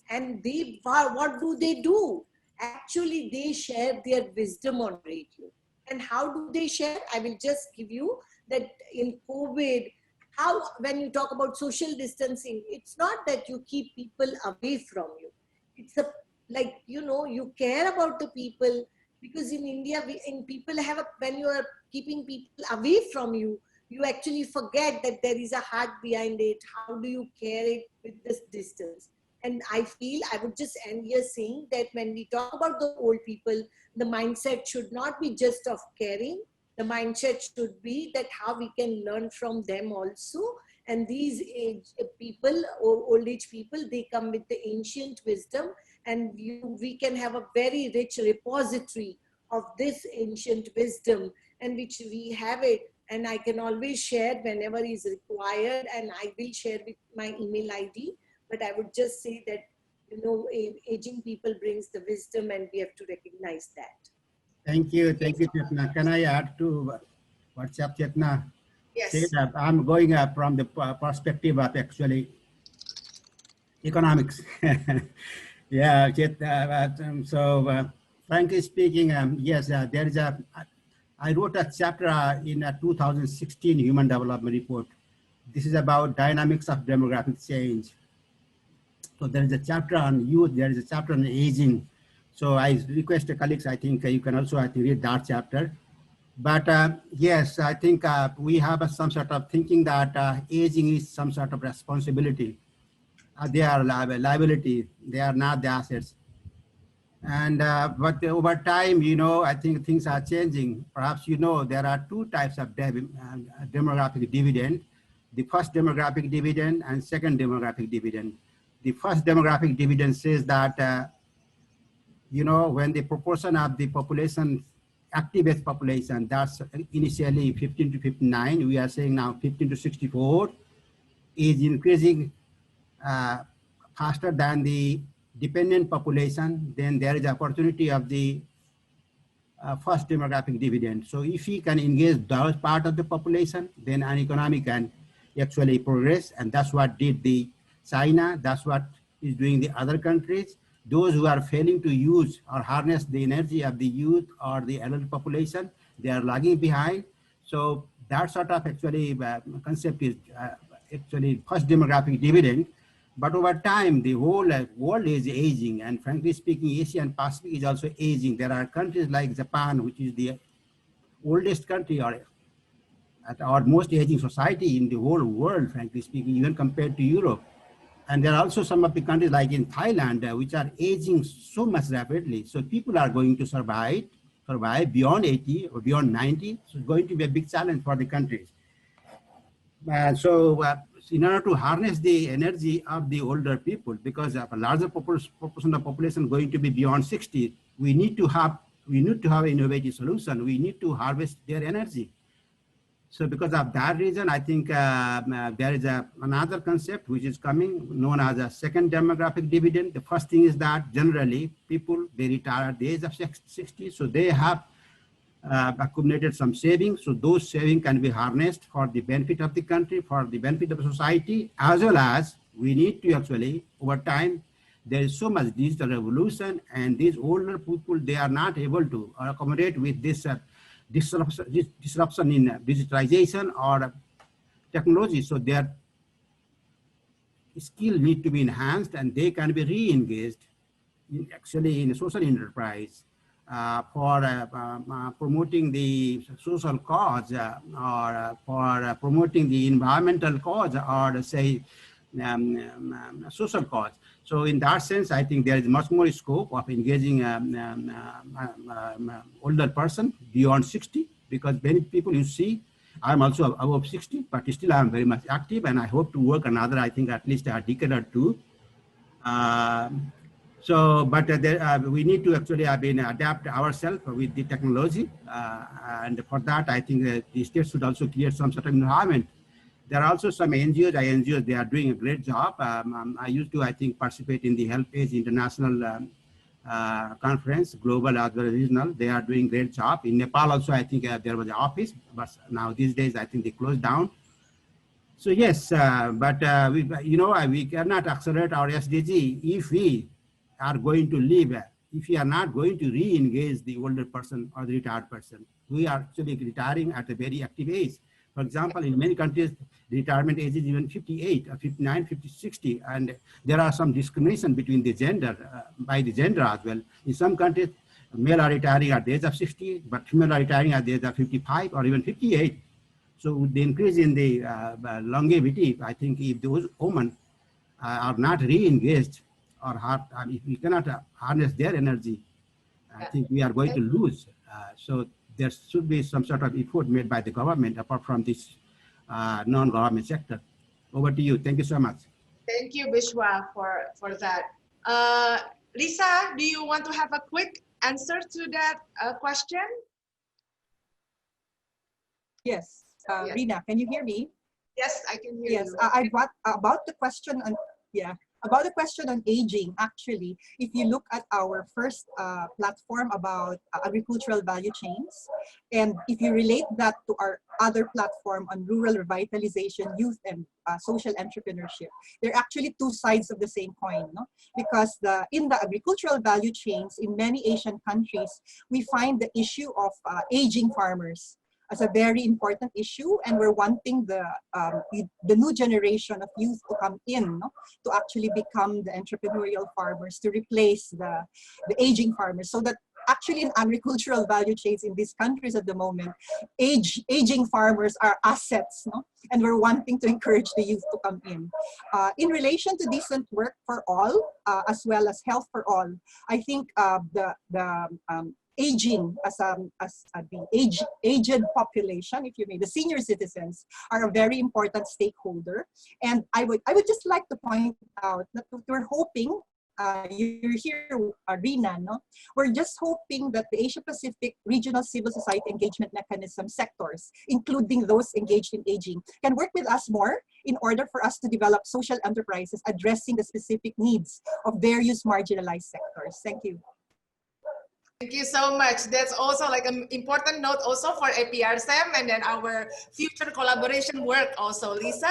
And what do? Actually, they share their wisdom on radio. And how do they share? I will just give you that in COVID, when you talk about social distancing, it's not that you keep people away from you. It's you care about the people, because in India, when you are keeping people away from you, you actually forget that there is a heart behind it. How do you care it with this distance? And I feel I would just end here saying that when we talk about the old people, the mindset should not be just of caring. The mindset should be that how we can learn from them also. And these old age people, they come with the ancient wisdom, and we can have a very rich repository of this ancient wisdom, and which we have it. And I can always share whenever is required, and I will share with my email ID. But I would just say that, aging people brings the wisdom, and we have to recognize that. Thank you, Chetna. Can I add to what's up, Chetna? Yes. I'm going from the perspective of actually economics. Yeah, Chetna. Frankly speaking, yes, there is I wrote a chapter in a 2016 Human Development Report. This is about dynamics of demographic change. So there is a chapter on youth, there is a chapter on aging. So I request the colleagues, I think you can also read that chapter. But yes, I think we have some sort of thinking that aging is some sort of responsibility. They are liability, they are not the assets. And but over time, I think things are changing. Perhaps there are 2 types of demographic dividend. the first demographic dividend and second demographic dividend. The first demographic dividend says that, you know, when the proportion of the population, active age population, that's initially 15 to 59, we are saying now 15 to 64, is increasing faster than the dependent population, then there is opportunity of the first demographic dividend. So if we can engage those part of the population, then an economy can actually progress, and that's what did the China, that's what is doing the other countries. Those who are failing to use or harness the energy of the youth or the adult population, they are lagging behind. So that sort of actually concept is actually first demographic dividend. But over time, the whole world is aging, and frankly speaking, Asia and Pacific is also aging. There are countries like Japan, which is the oldest country or most aging society in the whole world, frankly speaking, even compared to Europe. And there are also some of the countries like in Thailand, which are aging so much rapidly. So people are going to survive beyond 80 or beyond 90. So it's going to be a big challenge for the countries. So in order to harness the energy of the older people, because of a larger proportion of population going to be beyond 60, we need to have an innovative solution. We need to harvest their energy. So because of that reason, I think there is another concept which is coming, known as a second demographic dividend. The first thing is that generally people, they retire at the age of 60, so they have accumulated some savings. So those savings can be harnessed for the benefit of the country, for the benefit of society, as well as we need to actually, over time, there is so much digital revolution, and these older people, they are not able to accommodate with this disruption in digitalization or technology. So their skill need to be enhanced, and they can be re-engaged actually in social enterprise for promoting the social cause or for promoting the environmental cause, or say social cause. So in that sense, I think there is much more scope of engaging older person beyond 60, because many people, you see, I'm also above 60, but still I'm very much active, and I hope to work another, I think, at least a decade or two. We need to actually adapt ourselves with the technology, and for that, I think the state should also create some sort of environment. There are also some NGOs, INGOs, they are doing a great job. I used to, I think, participate in the HelpAge International conference, global as well as regional. They are doing great job. In Nepal also, I think there was an office, but now these days, I think they closed down. So yes, we cannot accelerate our SDG if we are going to leave, if we are not going to re-engage the older person or the retired person. We are actually retiring at a very active age. For example, in many countries, the retirement age is even 58 or 59, 50, 60, and there are some discrimination between the gender, by the gender as well. In some countries, male are retiring at the age of 60, but female are retiring at the age of 55 or even 58. So with the increase in the longevity, I think if those women are not re-engaged, or if we cannot harness their energy, I think we are going to lose. So there should be some sort of effort made by the government apart from this non-government sector. Over to you. Thank you so much. Thank you, Bishwa, for that. Lisa, do you want to have a quick answer to that question? Yes. Yes. Rina, can you hear me? Yes, I can hear yes, you. About the question on, about the question on aging, actually, if you look at our first platform about agricultural value chains, and if you relate that to our other platform on rural revitalization, youth, and social entrepreneurship, they're actually two sides of the same coin, no? Because in the agricultural value chains in many Asian countries, we find the issue of aging farmers as a very important issue, and we're wanting the new generation of youth to come in, no? To actually become the entrepreneurial farmers, to replace the aging farmers, so that actually in agricultural value chains in these countries at the moment, aging farmers are assets, no? And we're wanting to encourage the youth to come in. In relation to decent work for all, as well as health for all, I think aging the aged population, if you may, the senior citizens are a very important stakeholder. And I would just like to point out that we're hoping, you're here, Rina, no? We're just hoping that the Asia-Pacific regional civil society engagement mechanism sectors, including those engaged in aging, can work with us more in order for us to develop social enterprises addressing the specific needs of various marginalized sectors. Thank you. Thank you so much. That's also like an important note also for APRSM and then our future collaboration work also, Lisa.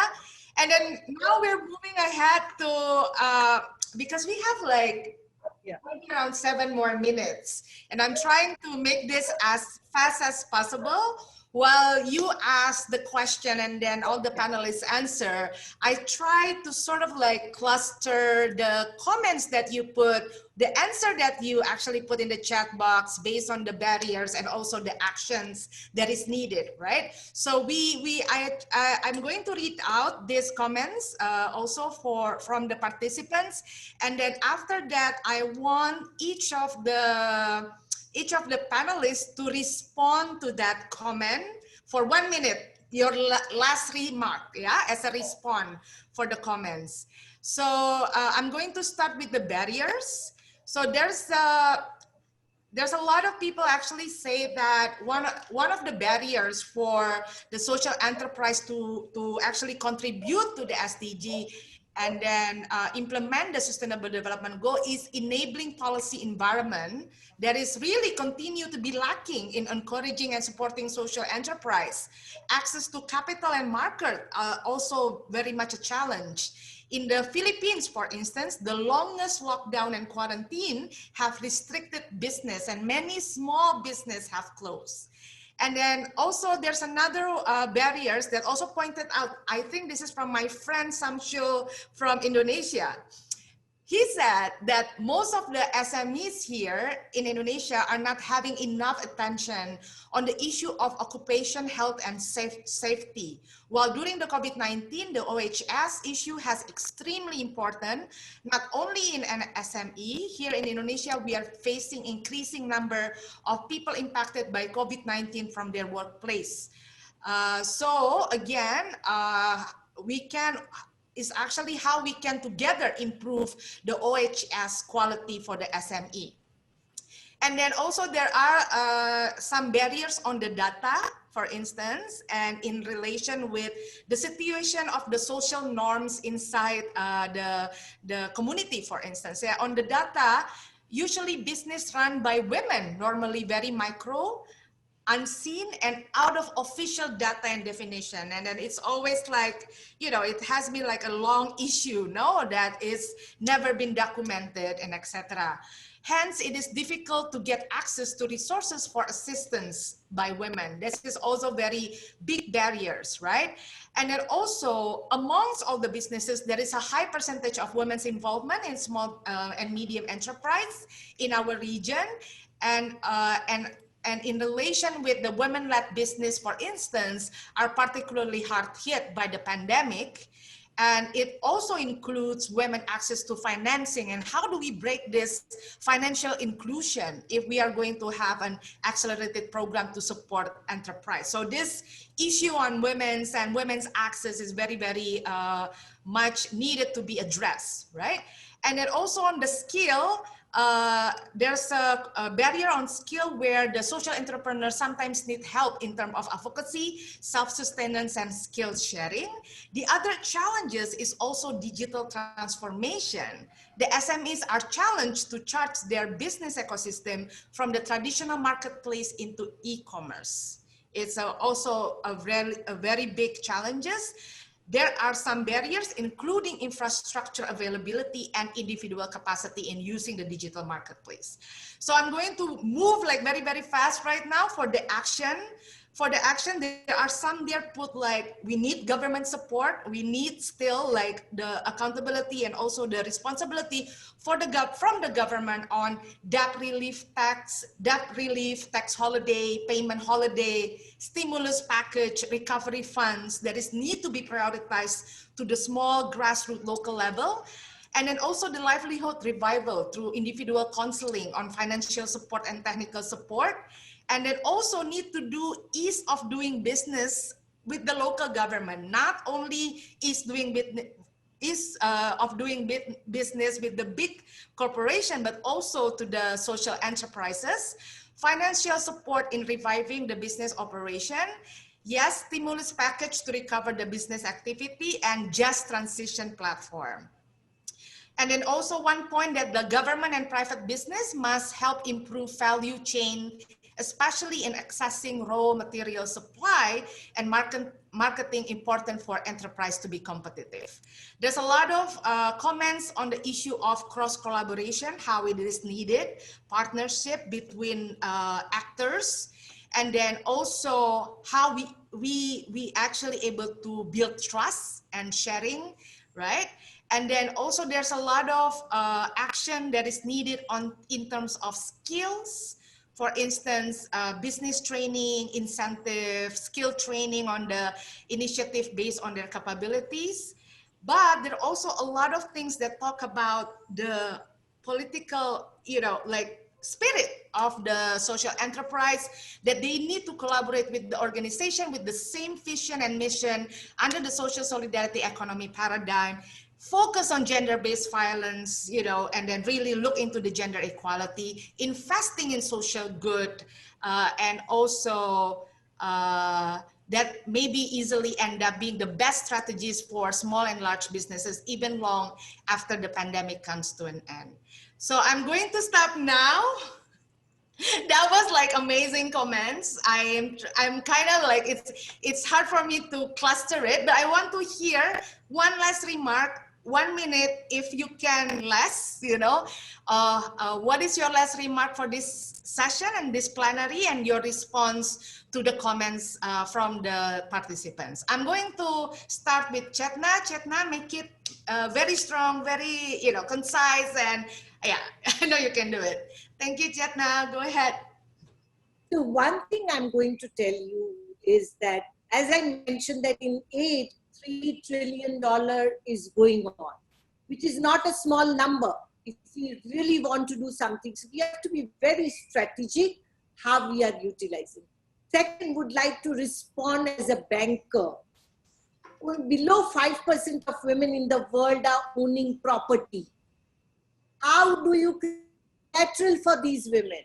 And then now we're moving ahead to, because we have like maybe around 7 more minutes. And I'm trying to make this as fast as possible. While you ask the question and then all the panelists answer, I try to sort of like cluster the comments that you put, the answer that you actually put in the chat box based on the barriers and also the actions that is needed, right? So I'm going to read out these comments also from the participants. And then after that, I want each of the panelists to respond to that comment for 1 minute, your last remark, as a response for the comments. So I'm going to start with the barriers. So there's a lot of people actually say that one of the barriers for the social enterprise to actually contribute to the SDG and then implement the sustainable development goal is enabling policy environment that is really continue to be lacking in encouraging and supporting social enterprise. Access to capital and market are also very much a challenge. In the Philippines, for instance, the longest lockdown and quarantine have restricted business and many small business have closed. And then also there's another barriers that also pointed out, I think this is from my friend Samsul from Indonesia. He said that most of the SMEs here in Indonesia are not having enough attention on the issue of occupation, health, and safety. While during the COVID-19, the OHS issue has extremely important, not only in an SME. Here in Indonesia, we are facing increasing number of people impacted by COVID-19 from their workplace. So again, is actually how we can together improve the OHS quality for the SME. And then also there are some barriers on the data, for instance, and in relation with the situation of the social norms inside the community, for instance. On the data, usually business run by women, normally very micro, unseen and out of official data and definition. And then it's always like, you know, it has been like a long issue, no, that is never been documented and etc. Hence, it is difficult to get access to resources for assistance by women. This is also very big barriers, right? And then also amongst all the businesses, there is a high percentage of women's involvement in small and medium enterprise in our region. And in relation with the women-led business, for instance, are particularly hard hit by the pandemic. And it also includes women access to financing. And how do we break this financial inclusion if we are going to have an accelerated program to support enterprise? So this issue on women's access is very, very much needed to be addressed, right? And then also on the skill, there's a barrier on skill where the social entrepreneurs sometimes need help in terms of advocacy, self-sustenance, and skills sharing. The other challenges is also digital transformation. The SMEs are challenged to charge their business ecosystem from the traditional marketplace into e-commerce. It's also a very big challenges. There are some barriers, including infrastructure availability and individual capacity in using the digital marketplace. So I'm going to move like very, very fast right now for the action. For the action, there are some there put like, we need government support. We need still like the accountability and also the responsibility for from the government on debt relief, tax holiday, payment holiday, stimulus package, recovery funds that is need to be prioritized to the small grassroots local level. And then also the livelihood revival through individual counseling on financial support and technical support. And then also need to do ease of doing business with the local government, not only of doing business with the big corporation, but also to the social enterprises, financial support in reviving the business operation, yes, stimulus package to recover the business activity, and just transition platform. And then also one point that the government and private business must help improve value chain, especially in accessing raw material supply and marketing important for enterprise to be competitive. There's a lot of comments on the issue of cross collaboration, how it is needed, partnership between actors, and then also how we actually able to build trust and sharing, right? And then also there's a lot of action that is needed in terms of skills. For instance, business training, incentive, skill training on the initiative based on their capabilities. But there are also a lot of things that talk about the political, like spirit of the social enterprise, that they need to collaborate with the organization with the same vision and mission under the social solidarity economy paradigm, focus on gender-based violence, and then really look into the gender equality, investing in social good, and also that maybe easily end up being the best strategies for small and large businesses, even long after the pandemic comes to an end. So I'm going to stop now. That was like amazing comments. I'm kind of like, it's hard for me to cluster it, but I want to hear one last remark, 1 minute if you can less, what is your last remark for this session and this plenary, and your response to the comments from the participants. I'm going to start with Chatna. Chatna, make it very strong, very concise, and yeah, I know you can do it. Thank you, Chatna. Go ahead. So one thing I'm going to tell you is that, as I mentioned, that in aid, $3 trillion is going on, which is not a small number if we really want to do something. So we have to be very strategic how we are utilizing. Second, would like to respond as a banker. Below 5% of women in the world are owning property. How do you create collateral for these women?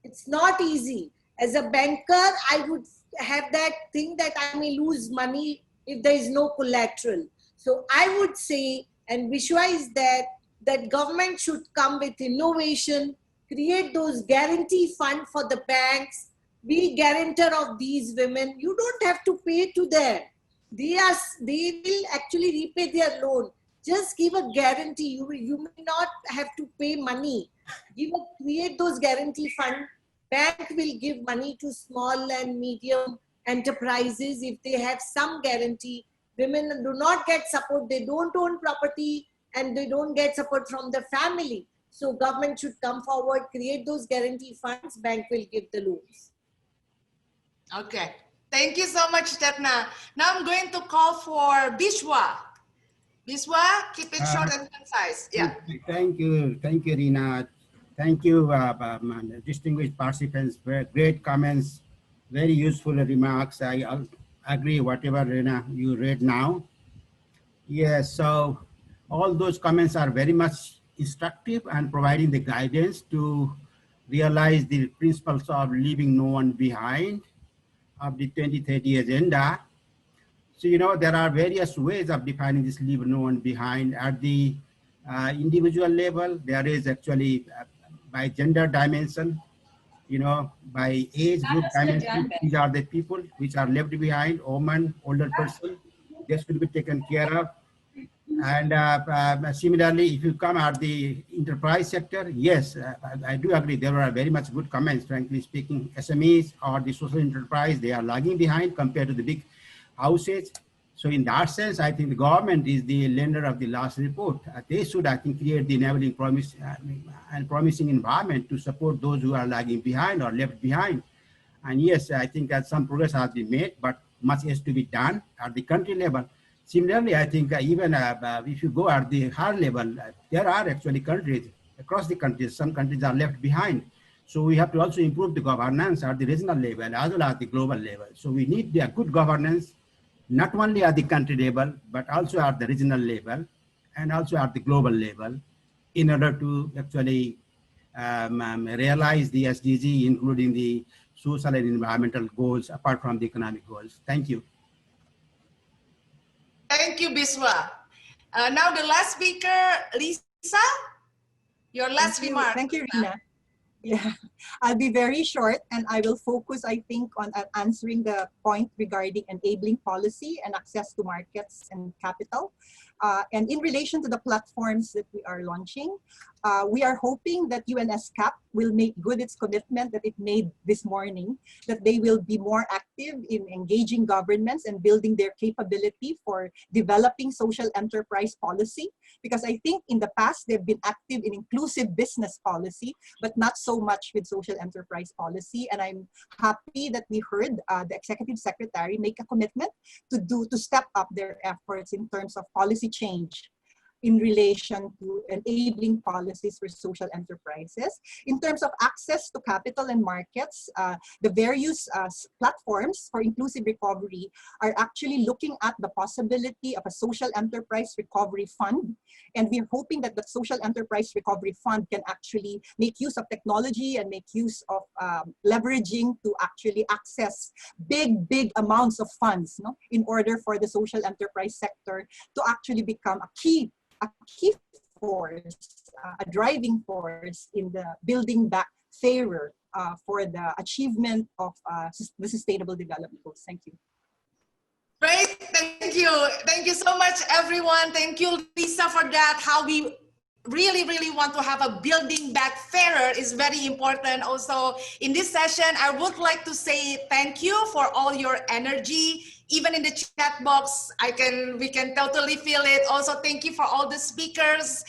It's not easy. As a banker, I would have that thing that I may lose money if there is no collateral. So I would say and visualize that government should come with innovation, create those guarantee fund for the banks, be guarantor of these women. You don't have to pay to them. They will actually repay their loan. Just give a guarantee. You may not have to pay money. Create those guarantee fund. Bank will give money to small and medium enterprises if they have some guarantee. Women do not get support. They don't own property and they don't get support from the family. So government should come forward, create those guarantee funds. Bank will give the loans. Okay. Thank you so much, Chatna. Now I'm going to call for Bishwa. Bishwa, keep it short and concise. Yeah. Thank you, Rina. Thank you, distinguished participants. Very great comments, very useful remarks. I agree whatever, Rina, you read now. Yes, so all those comments are very much instructive and providing the guidance to realize the principles of leaving no one behind of the 2030 agenda. So, there are various ways of defining this leave no one behind. At the individual level, there is actually by gender dimension, by age group dimension, these are the people which are left behind, woman, older person, they should be taken care of. And similarly, if you come at the enterprise sector, yes, I do agree. There are very much good comments, frankly speaking. SMEs or the social enterprise, they are lagging behind compared to the big houses. So in that sense, I think the government is the lender of the last report. They should, I think, create the enabling and promising environment to support those who are lagging behind or left behind. And yes, I think that some progress has been made, but much has to be done at the country level. Similarly, I think even if you go at the higher level, there are actually countries across the countries. Some countries are left behind. So we have to also improve the governance at the regional level as well as the global level. So we need the good governance, not only at the country level, but also at the regional level and also at the global level in order to actually realize the SDG, including the social and environmental goals apart from the economic goals. Thank you. Thank you, Biswa. Now the last speaker, Lisa, your last remark. Thank you, Rina. Yeah, I'll be very short and I will focus, I think, on answering the point regarding enabling policy and access to markets and capital. And in relation to the platforms that we are launching, we are hoping that UNSCAP will make good its commitment that it made this morning, that they will be more active in engaging governments and building their capability for developing social enterprise policy. Because I think in the past, they've been active in inclusive business policy, but not so much with social enterprise policy. And I'm happy that we heard the executive secretary make a commitment to step up their efforts in terms of policy change in relation to enabling policies for social enterprises. In terms of access to capital and markets, the various platforms for inclusive recovery are actually looking at the possibility of a social enterprise recovery fund. And we're hoping that the social enterprise recovery fund can actually make use of technology and make use of leveraging to actually access big amounts of funds, no, in order for the social enterprise sector to actually become a key force, a driving force in the building back fairer for the achievement of the sustainable development goals. Thank you. Great, thank you. Thank you so much, everyone. Thank you, Lisa, for that. How we really want to have a building back fairer is very important. Also, in this session, I would like to say thank you for all your energy. Even in the chat box, we can totally feel it. Also, thank you for all the speakers.